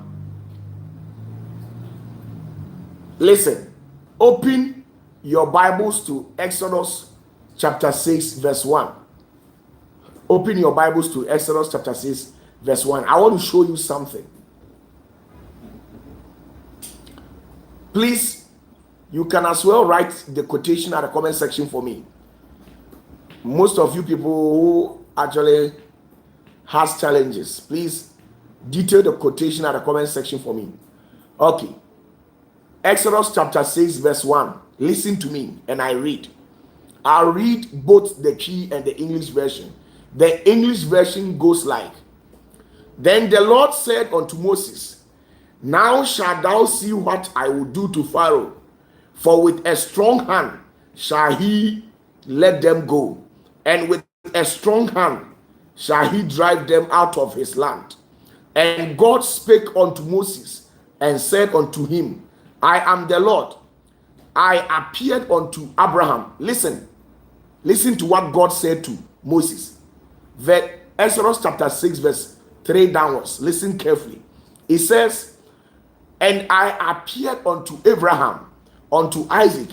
Listen, open your Bibles to Exodus chapter 6, verse 1. Open your Bibles to Exodus chapter 6, verse 1. I want to show you something. Please, you can as well write the quotation at the comment section for me. Most of you people who actually has challenges, please detail the quotation at the comment section for me. Okay. Exodus chapter 6 verse 1. Listen to me and I read. I'll read both the Key and the English version. The English version goes like, Then the Lord said unto Moses, Now shalt thou see what I will do to Pharaoh, for with a strong hand shall he let them go, and with a strong hand shall he drive them out of his land. And God spake unto Moses and said unto him, I am the Lord. I appeared unto Abraham. Listen to what God said to Moses. Exodus chapter 6 verse 3 downwards. Listen carefully. It says, And I appeared unto Abraham, unto Isaac,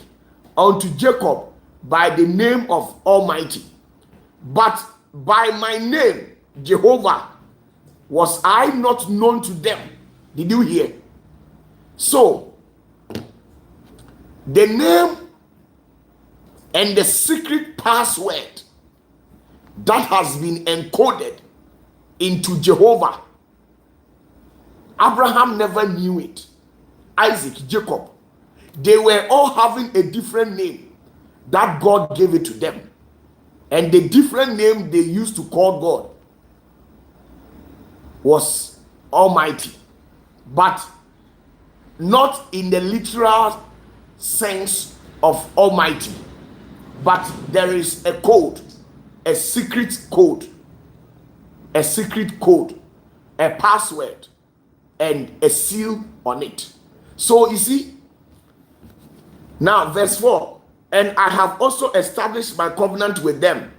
unto Jacob by the name of Almighty. But by my name, Jehovah, was I not known to them. Did you hear? So, the name and the secret password that has been encoded into Jehovah, Abraham never knew it. Isaac, Jacob, they were all having a different name that God gave it to them. And the different name they used to call God was Almighty, but not in the literal sense of Almighty, but there is a code, a secret code, a password, and a seal on it. So you see, now verse 4, and I have also established my covenant with them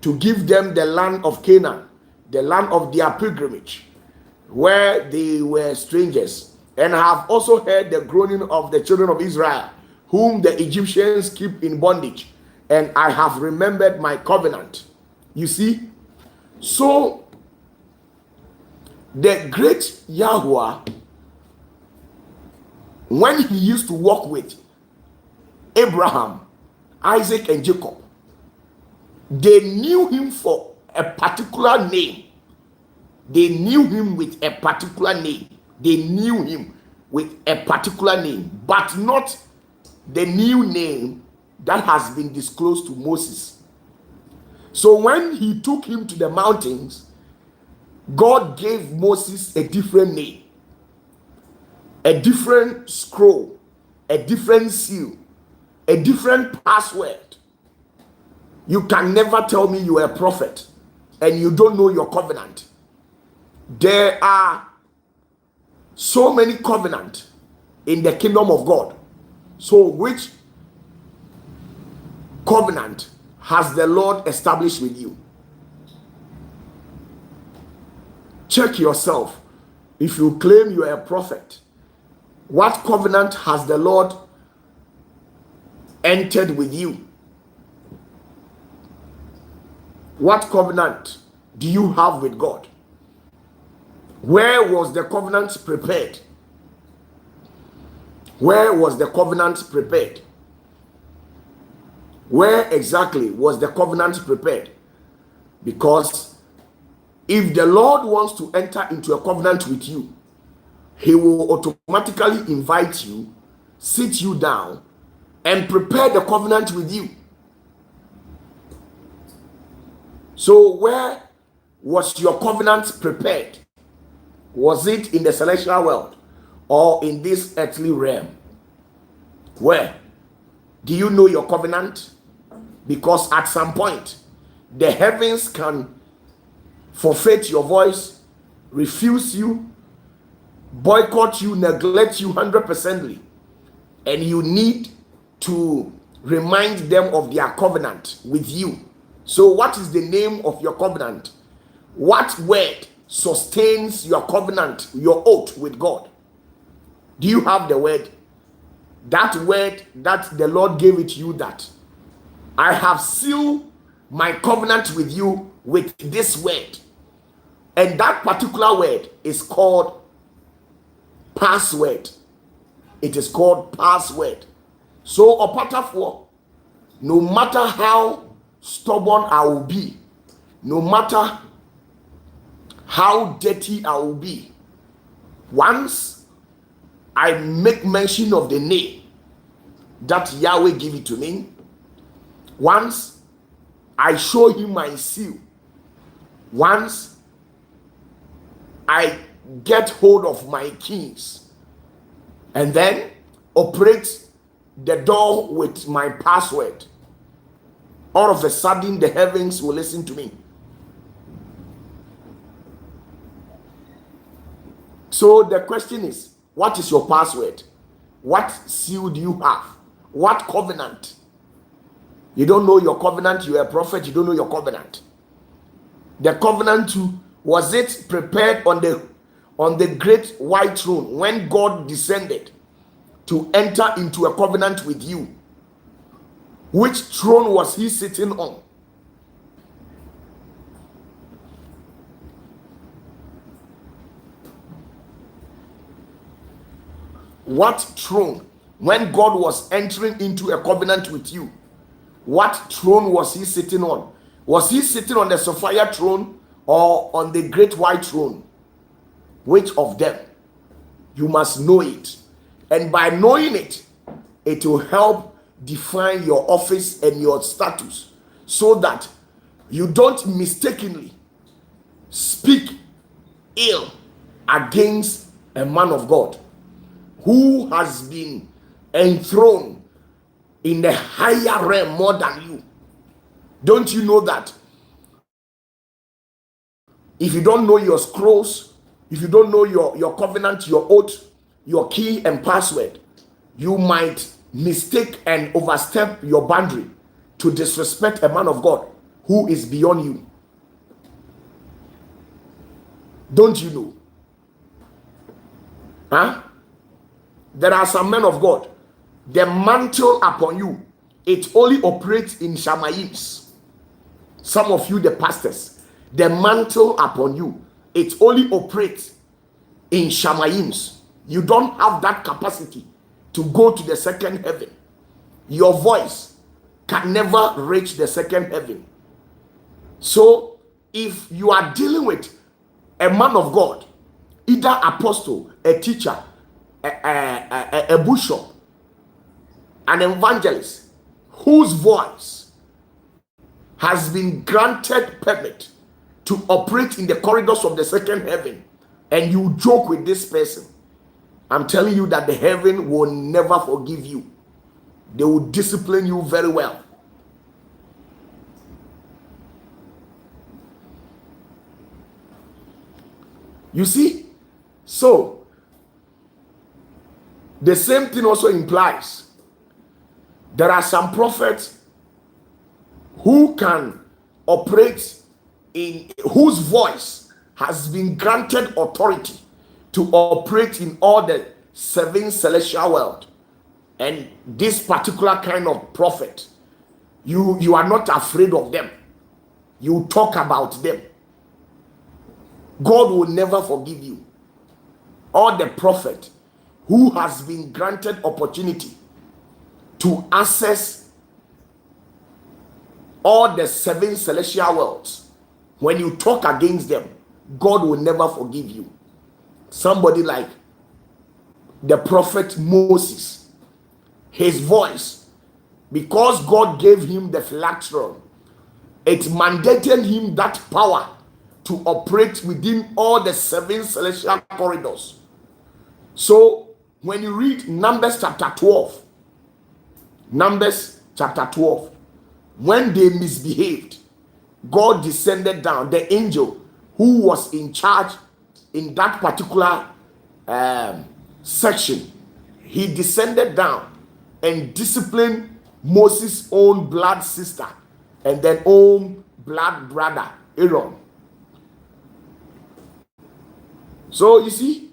to give them the land of Canaan, the land of their pilgrimage, where they were strangers. And I have also heard the groaning of the children of Israel, whom the Egyptians keep in bondage, and I have remembered my covenant. You see, so the great Yahweh, when he used to walk with Abraham, Isaac, and Jacob, they knew him for a particular name. They knew him with a particular name. They knew him with a particular name, but not the new name that has been disclosed to Moses. So when he took him to the mountains, God gave Moses a different name, a different scroll, a different seal, a different password. You can never tell me you are a prophet and you don't know your covenant. There are so many covenants in the kingdom of God. So which covenant has the Lord established with you? Check yourself. If you claim you are a prophet, what covenant has the Lord entered with you? What covenant do you have with God? Where was the covenant prepared? Where was the covenant prepared? Where exactly was the covenant prepared? Because if the Lord wants to enter into a covenant with you, he will automatically invite you, sit you down, and prepare the covenant with you. So where was your covenant prepared? Was it in the celestial world or in this earthly realm? Where? Do you know your covenant? Because at some point, the heavens can forfeit your voice, refuse you, boycott you, neglect you 100%, and you need to remind them of their covenant with you. So what is the name of your covenant? What word sustains your covenant, your oath with God? Do you have the word? That word that the Lord gave it to you, that I have sealed my covenant with you with this word. And that particular word is called password. It is called password. So OPATAFUOR, no matter how stubborn I will be, no matter how dirty I will be, once I make mention of the name that Yahweh give it to me. Once I show him my seal. Once I get hold of my keys, and then operate the door with my password, all of a sudden the heavens will listen to me. So the question is, what is your password? What seal do you have? What covenant? You don't know your covenant. You are a prophet. You don't know your covenant. The covenant was it prepared on the great white throne when God descended to enter into a covenant with you? Which throne was he sitting on? What throne? When God was entering into a covenant with you, what throne was he sitting on? Was he sitting on the sapphire throne or on the great white throne? Which of them? You must know it. And by knowing it, it will help define your office and your status, so that you don't mistakenly speak ill against a man of God who has been enthroned in the higher realm more than you. Don't you know that? If you don't know your scrolls, if you don't know your covenant, your oath, your key and password, you might mistake and overstep your boundary to disrespect a man of God who is beyond you. Don't you know? Huh? There are some men of God, the mantle upon you, it only operates in Shamayims. Some of you, the pastors, the mantle upon you, it only operates in Shamayims. You don't have that capacity to go to the second heaven. Your voice can never reach the second heaven. So if you are dealing with a man of God, either apostle, a teacher, a bishop, an evangelist, whose voice has been granted permit to operate in the corridors of the second heaven, and you joke with this person, I'm telling you that the heaven will never forgive you. They will discipline you very well. You see? So, the same thing also implies there are some prophets who can operate in, whose voice has been granted authority to operate in all the seven celestial world. And this particular kind of prophet, you are not afraid of them. You talk about them. God will never forgive you. Or the prophet who has been granted opportunity to access all the seven celestial worlds, when you talk against them, God will never forgive you. Somebody like the prophet Moses, his voice, because God gave him the phylactery, it mandated him that power to operate within all the seven celestial corridors. So when you read Numbers chapter 12, when they misbehaved, God descended down. The angel who was in charge in that particular section, he descended down and disciplined Moses' own blood sister and then own blood brother Aaron. So you see,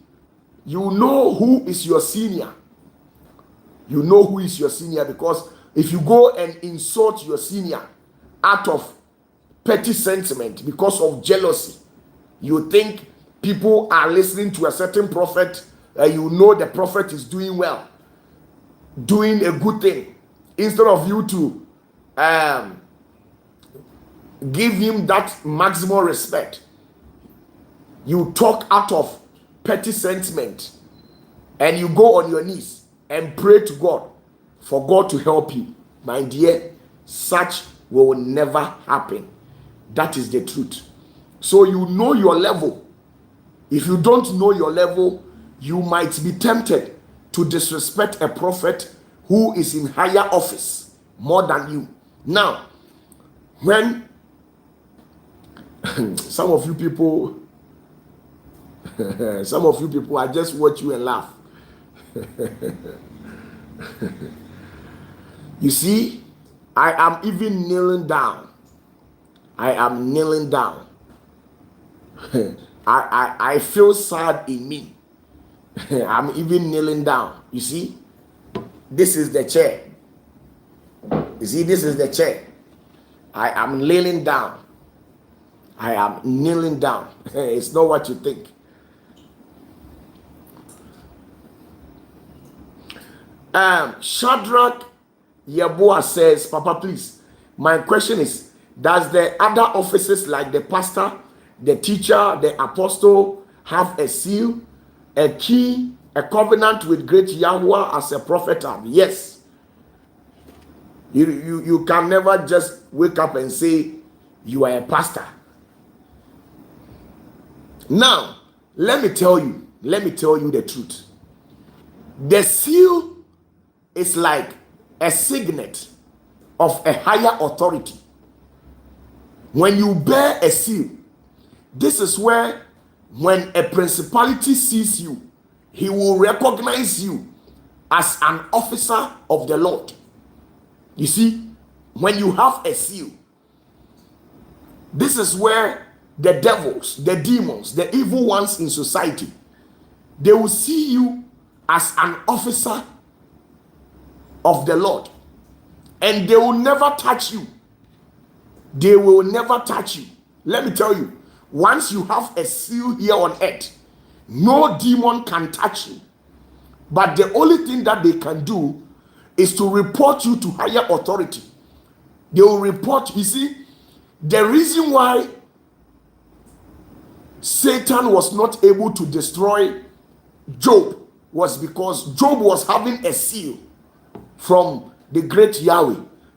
you know who is your senior. You know who is your senior, because if you go and insult your senior out of petty sentiment because of jealousy, you think people are listening to a certain prophet, you know the prophet is doing well, doing a good thing, instead of you to give him that maximum respect, you talk out of petty sentiment. and you go on your knees and pray to God for God to help you, my dear, such will never happen. That is the truth. So you know your level. If you don't know your level, you might be tempted to disrespect a prophet who is in higher office more than you. Now, when some of you people I just watch you and laugh. You see, I am even kneeling down. I am kneeling down. I feel sad in me. I'm even kneeling down. You see, this is the chair. You see, this is the chair. I am kneeling down. I am kneeling down. It's not what you think. Shadrach Yeboah says, Papa, please, my question is, does the other offices like the pastor, the teacher, the apostle have a seal, a key, a covenant with great Yahweh as a prophet? Yes. You can never just wake up and say you are a pastor. Now, let me tell you the truth. The seal is like a signet of a higher authority. When you bear a seal, this is where when a principality sees you, he will recognize you as an officer of the Lord. You see, when you have a seal, this is where the devils, the demons, the evil ones in society, they will see you as an officer of the Lord, and they will never touch you. They will never touch you. Let me tell you, once you have a seal here on earth, no demon can touch you. But the only thing that they can do is to report you to higher authority. They will report. You see, the reason why Satan was not able to destroy Job was because Job was having a seal from the great Yahweh,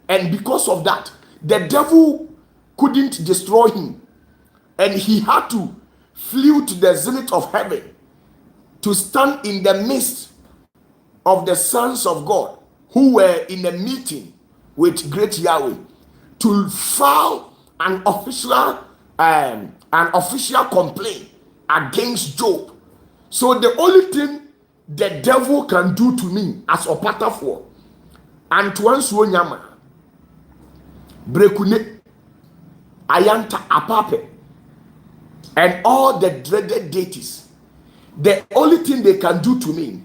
and because of that, the devil couldn't destroy him, and he had to flew to the zenith of heaven to stand in the midst of the sons of God who were in a meeting with great Yahweh to file an official complaint against Job. So the only thing the devil can do to me as OPATAFUOR, Antoine Suonyama, Brekune, Ayanta Apape, and all the dreaded deities, the only thing they can do to me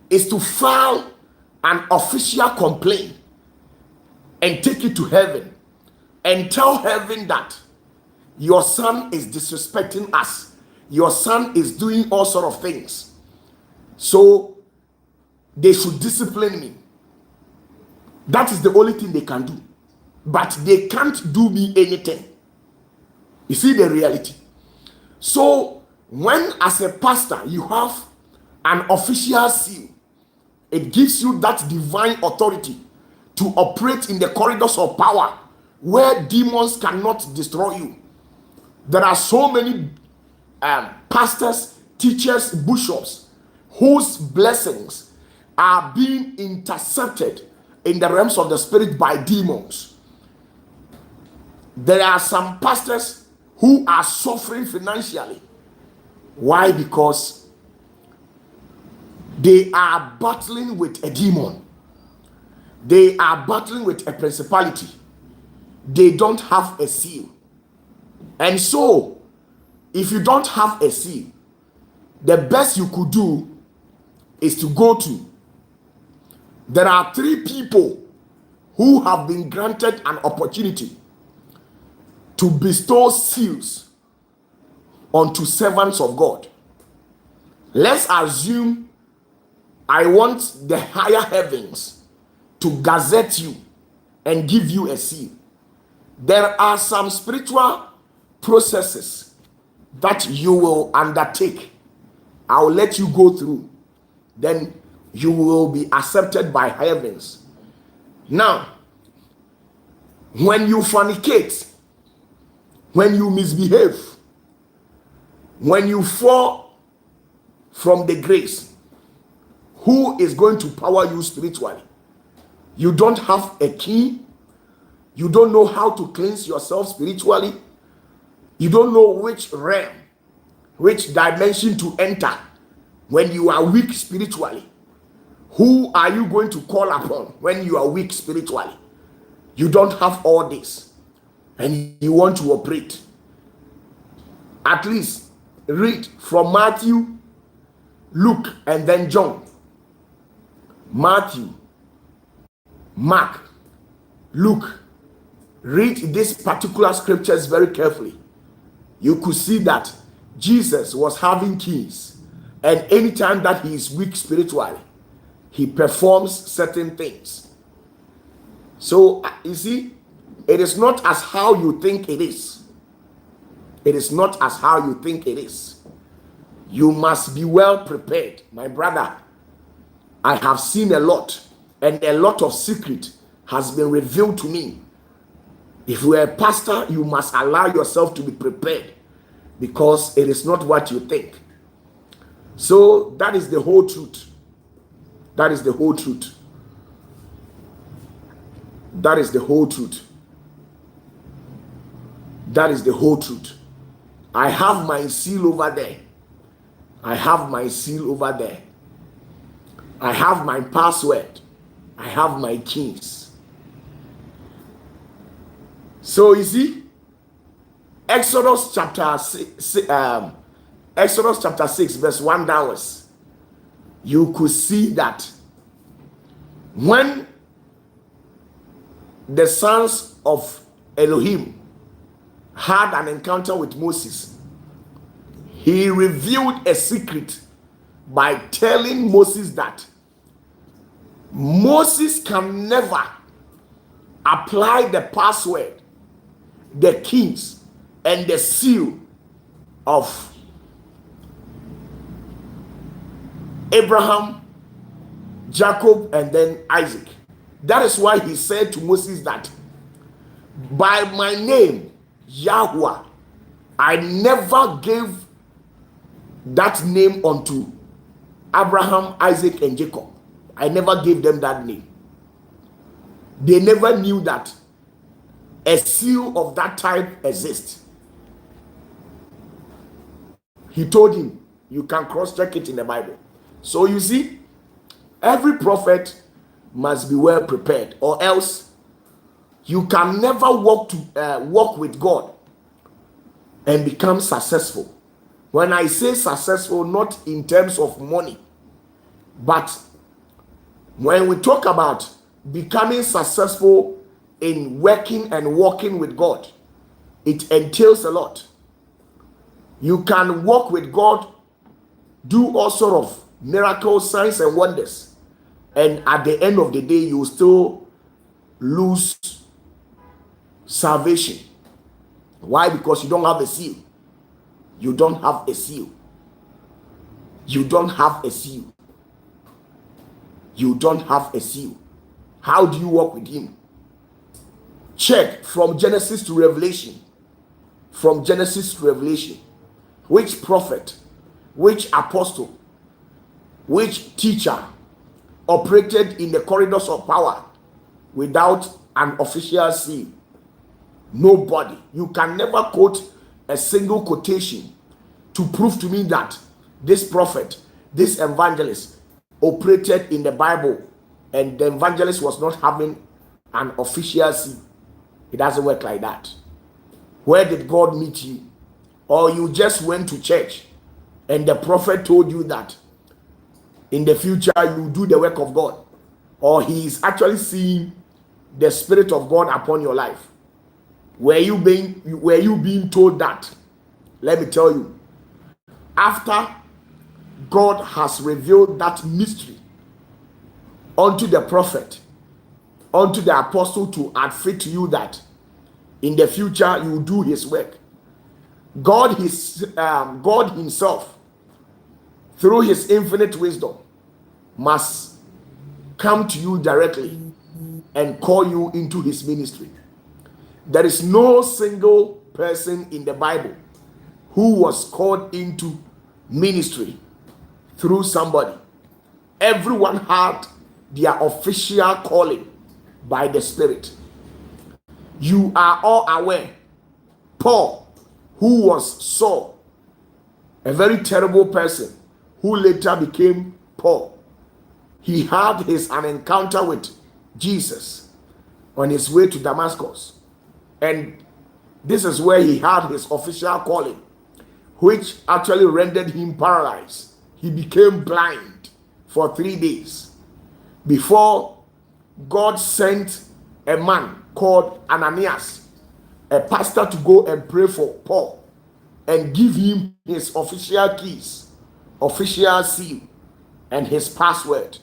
is to file an official complaint and take it to heaven and tell heaven that your son is disrespecting us, your son is doing all sort of things, so they should discipline me. That is the only thing they can do, but they can't do me anything. You see the reality. So when as a pastor you have an official seal, it gives you that divine authority to operate in the corridors of power where demons cannot destroy you. There are so many pastors, teachers, bishops whose blessings are being intercepted in the realms of the spirit by demons. There are some pastors who are suffering financially. Why? Because they are battling with a demon. They are battling with a principality. They don't have a seal. And so, if you don't have a seal, the best you could do is to go to. There are 3 people who have been granted an opportunity to bestow seals unto servants of God. Let's assume I want the higher heavens to gazette you and give you a seal. There are some spiritual processes that you will undertake. I will let you go through. then you will be accepted by heavens. Now, when you fornicate, when you misbehave, when you fall from the grace, who is going to power you spiritually? You don't have a key. You don't know how to cleanse yourself spiritually. You don't know which realm, which dimension to enter when you are weak spiritually. Who are you going to call upon when you are weak spiritually? You don't have all this and you want to operate. At least read from Matthew, Luke, and then John. Matthew, Mark, Luke. Read these particular scriptures very carefully. You could see that Jesus was having keys, and anytime that he is weak spiritually, he performs certain things. So you see, it is not as how you think it is. It is not as how you think it is. You must be well prepared, my brother. I have seen a lot, and a lot of secret has been revealed to me. If you are a pastor, you must allow yourself to be prepared, because it is not what you think. So that is the whole truth. That is the whole truth. That is the whole truth. That is the whole truth. I have my seal over there. I have my seal over there. I have my password. I have my keys. So you see, Exodus chapter 6 verse 1 downwards, you could see that when the sons of Elohim had an encounter with Moses, he revealed a secret by telling Moses that Moses can never apply the password, the keys, and the seal of Abraham, Jacob, and then Isaac. That is why he said to Moses that by my name, Yahweh, I never gave that name unto Abraham, Isaac, and Jacob. I never gave them that name. They never knew that a seal of that type exists. He told him, you can cross-check it in the Bible. So you see, every prophet must be well prepared, or else you can never walk with God and become successful. When I say successful, not in terms of money, but when we talk about becoming successful in working and walking with God, it entails a lot. You can walk with God, do all sort of miracles, signs, and wonders, and at the end of the day, you will still lose salvation. Why? Because you don't have a seal. You don't have a seal. You don't have a seal. You don't have a seal. How do you walk with him? Check from Genesis to Revelation. From Genesis to Revelation. Which prophet, which apostle, which teacher operated in the corridors of power without an official seal? Nobody. You can never quote a single quotation to prove to me that this prophet, this evangelist operated in the Bible and the evangelist was not having an official seal. It doesn't work like that. Where did God meet you? Or you just went to church and the prophet told you that in the future you do the work of God, or he is actually seeing the Spirit of God upon your life? Were you being told that? Let me tell you, after God has revealed that mystery unto the prophet, unto the apostle, to advert to you that in the future you will do his work, God himself, through his infinite wisdom, must come to you directly and call you into his ministry. There is no single person in the Bible who was called into ministry through somebody. Everyone had their official calling by the Spirit. You are all aware, Paul, who was Saul, a very terrible person who later became Paul, he had an encounter with Jesus on his way to Damascus. And this is where he had his official calling, which actually rendered him paralyzed. He became blind for 3 days before God sent a man called Ananias, a pastor, to go and pray for Paul and give him his official keys, official seal, and his password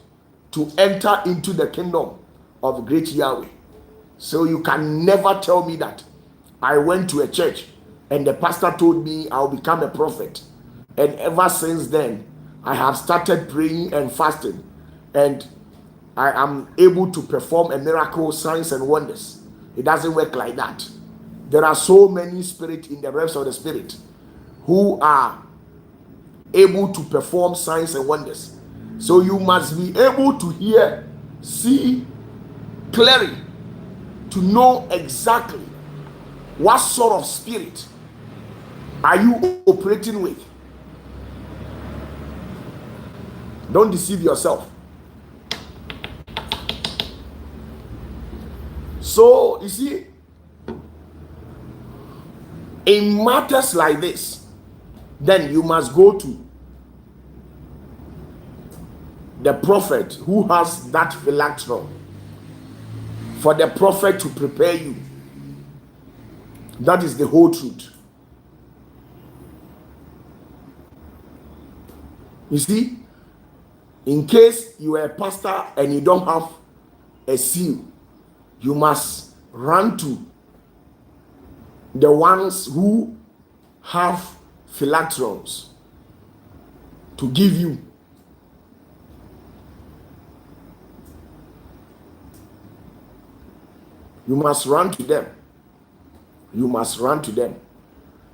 to enter into the kingdom of great Yahweh. So you can never tell me that I went to a church and the pastor told me I'll become a prophet, and ever since then I have started praying and fasting, and I am able to perform a miracle, signs and wonders. It doesn't work like that. There are so many spirits in the realms of the spirit who are able to perform signs and wonders. So you must be able to hear, see clearly, to know exactly what sort of spirit are you operating with. Don't deceive yourself. So you see, in matters like this, then you must go to the prophet who has that phylactery, for the prophet to prepare you. That is the whole truth. You see, in case you are a pastor and you don't have a seal, you must run to the ones who have phylacteries to give you. You must run to them. You must run to them.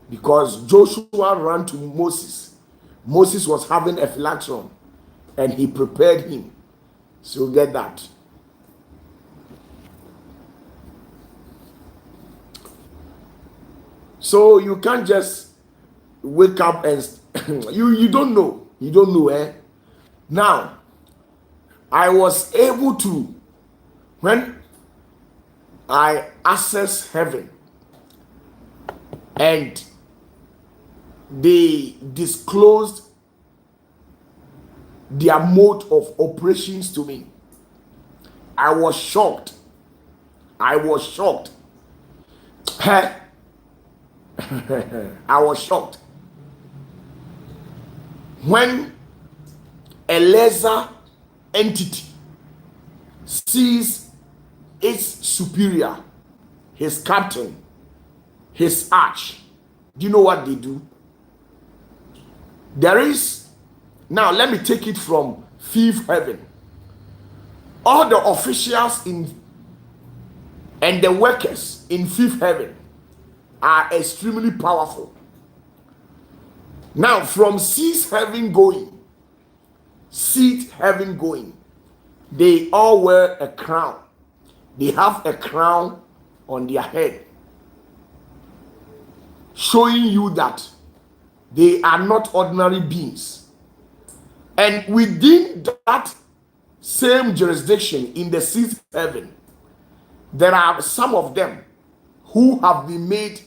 Because Joshua ran to Moses. Moses was having a phylactery and he prepared him. So get that. So you can't just wake up and you don't know. You don't know, eh? Now, I was able to, when I access heaven and they disclosed their mode of operations to me, I was shocked. I was shocked. I was shocked when a lesser entity sees its superior, his captain, his arch. Do you know what they do? There is, now let me take it from fifth heaven. All the officials in and the workers in fifth heaven are extremely powerful. Now, from sixth heaven going, they all wear a crown. They have a crown on their head, showing you that they are not ordinary beings. And within that same jurisdiction in the sixth heaven, there are some of them who have been made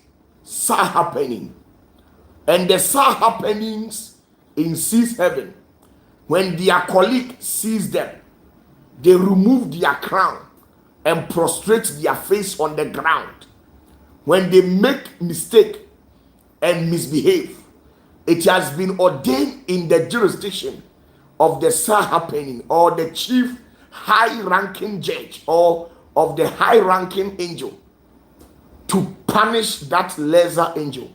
happening. And the happenings in sixth heaven, when their colleague sees them, they remove their crown and prostrate their face on the ground. When they make mistake and misbehave, it has been ordained in the jurisdiction of the happening or the chief high-ranking judge or of the high-ranking angel to punish that lesser angel.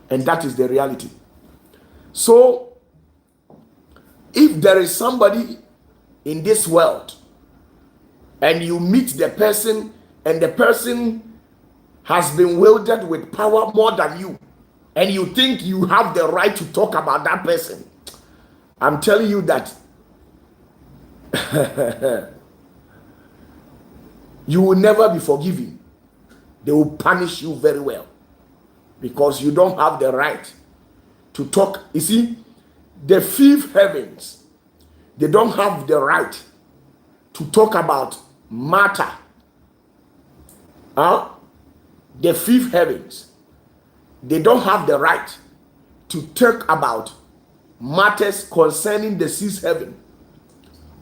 And that is the reality. So if there is somebody in this world, and you meet the person, and the person has been wielded with power more than you, and you think you have the right to talk about that person, I'm telling you that you will never be forgiven. They will punish you very well, because you don't have the right to talk. You see, the fifth heavens, they don't have the right to talk about matter. The fifth heavens, they don't have the right to talk about matters concerning the sixth heaven.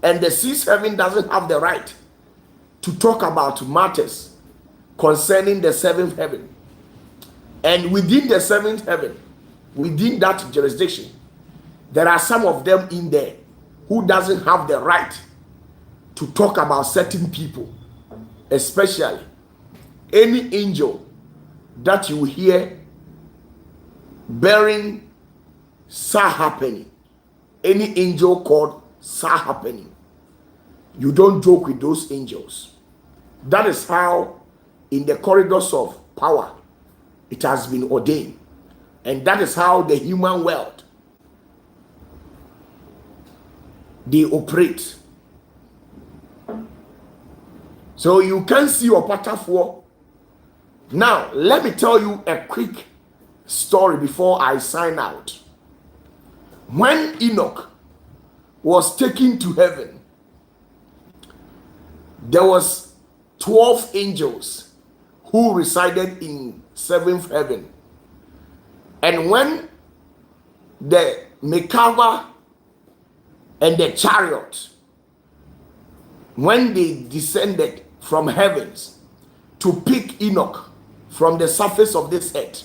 And the sixth heaven doesn't have the right to talk about matters concerning the seventh heaven. And within the seventh heaven, within that jurisdiction, there are some of them in there who doesn't have the right to talk about certain people, especially any angel that you hear bearing happening, any angel called happening. You don't joke with those angels. That is how in the corridors of power it has been ordained, and that is how the human world they operate. So you can see OPATAFUOR. Now let me tell you a quick story before I sign out. When Enoch was taken to heaven, there was 12 angels who resided in seventh heaven. And when the Merkava and the chariot, when they descended from heavens to pick Enoch from the surface of this earth,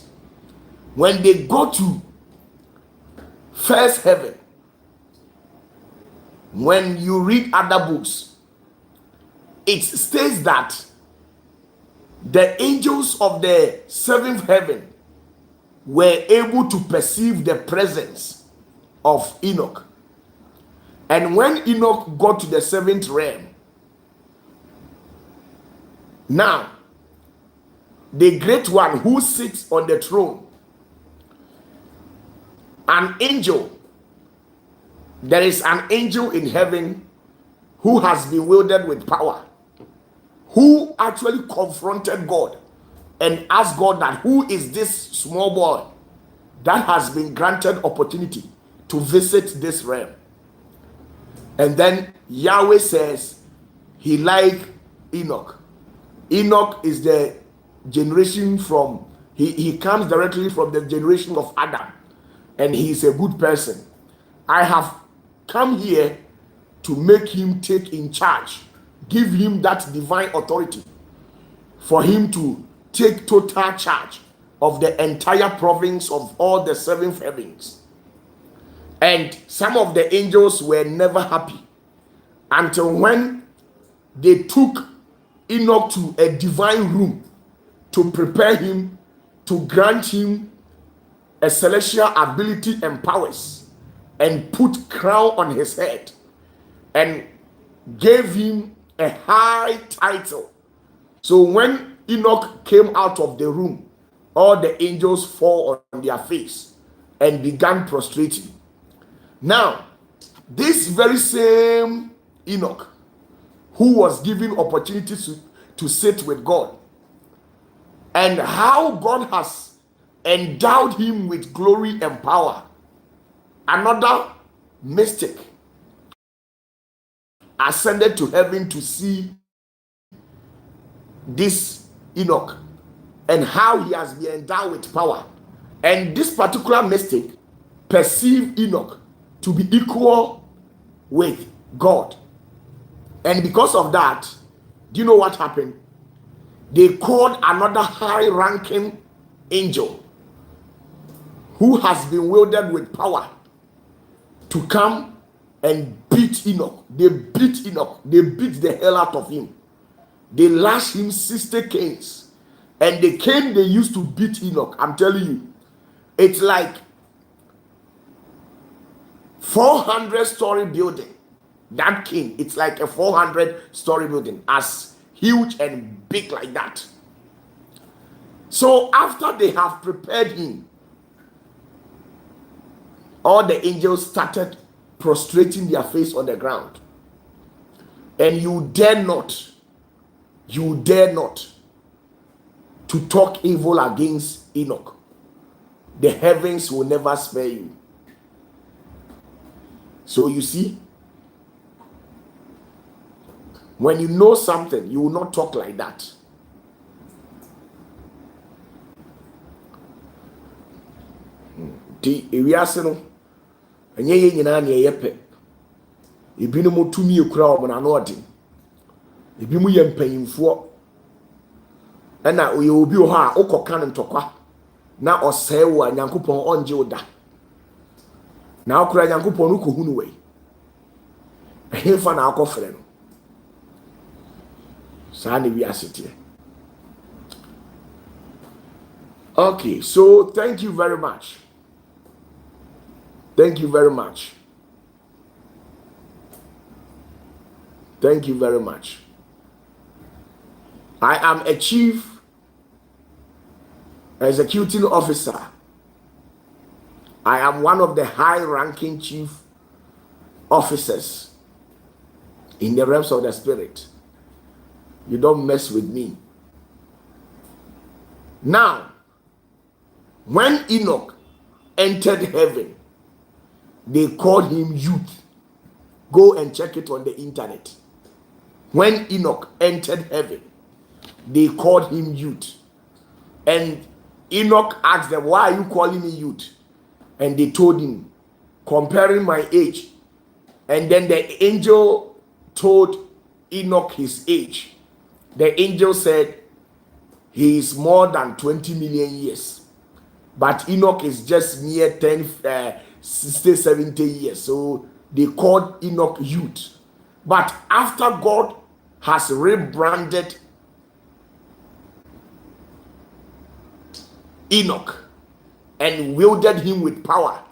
when they go to first heaven, when you read other books, it states that the angels of the seventh heaven were able to perceive the presence of Enoch. And when Enoch got to the seventh realm, now the great one who sits on the throne, an angel, there is an angel in heaven who has been wielded with power, who actually confronted God and asked God that who is this small boy that has been granted opportunity to visit this realm. And then Yahweh says he like Enoch. Enoch is the generation from, he comes directly from the generation of Adam, and he is a good person. I have come here to make him take in charge, give him that divine authority for him to take total charge of the entire province of all the seven heavens. And some of the angels were never happy until when they took Enoch to a divine room to prepare him, to grant him a celestial ability and powers, and put crown on his head, and gave him a high title. So when Enoch came out of the room, all the angels fall on their face and began prostrating. Now, this very same Enoch, who was given opportunities to sit with God, and how God has endowed him with glory and power, another mystic ascended to heaven to see this Enoch and how he has been endowed with power. And this particular mystic perceived Enoch to be equal with God. And because of that, do you know what happened? They called another high-ranking angel who has been wielded with power to come and beat Enoch. They beat Enoch. They beat the hell out of him. They lashed him 60 canes. And the cane they used to beat Enoch, I'm telling you, it's like 400-story building That king, it's like a 400-story building, as huge and big like that. So after they have prepared him, all the angels started prostrating their face on the ground. And you dare not to talk evil against Enoch. The heavens will never spare you. So you see, when you know something, you will not talk like that. Di ewiase no enye ye nyina na ye pe. Ebi no motumi ekura o na no ode. Ebi mu ye mpanyimfo. Na oye obi o ha okoka ne ntokwa na osee wo Nyankopon onje oda. Na okura Nyankopon no kohunu we. Ehemfa na akofre no. Sa na wiase tie. Okay, so thank you very much. Thank you very much. Thank you very much. I am a chief executing officer. I am one of the high-ranking chief officers in the realms of the spirit. You don't mess with me. Now, when Enoch entered heaven, they called him youth. Go and check it on the internet. When Enoch entered heaven, they called him youth. And Enoch asked them, why are you calling me youth? And they told him, comparing my age. And then the angel told Enoch his age. The angel said, he is more than 20 million years. But Enoch is just near 60, 70 years. So they called Enoch youth. But after God has rebranded Enoch and wielded him with power,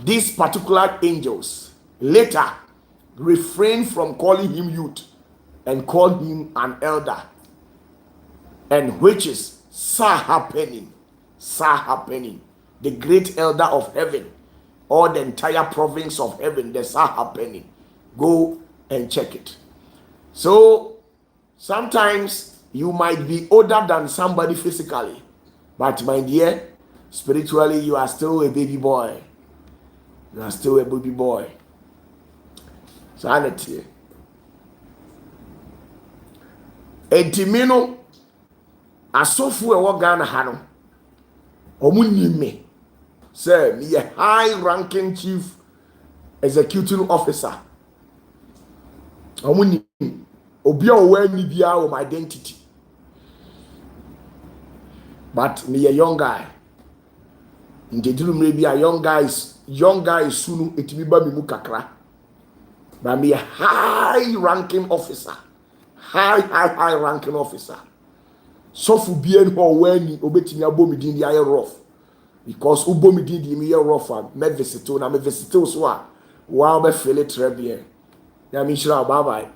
these particular angels later refrained from calling him youth and called him an elder, and which is Sahapeni, the great elder of heaven, or the entire province of heaven, the Sahapeni. Go and check it. So sometimes you might be older than somebody physically, but my dear, spiritually you are still a baby boy. You are still a baby boy. Sanity. Entimino asofu ewo Ghana ha no. Omunim me. Say me a high ranking chief executive officer. Omunim obi a owa ni bia o my identity. But me a young guy. Ndeduru me be a young guy sunu etimi ba me mu kakra. But me a high ranking officer. High ranking officer. So for being ho when obetimi abomi din di aye rough. Because ubomi din di me ye rough me visito na me visito so a wa be feel it très bien. Ya mi shira bye bye.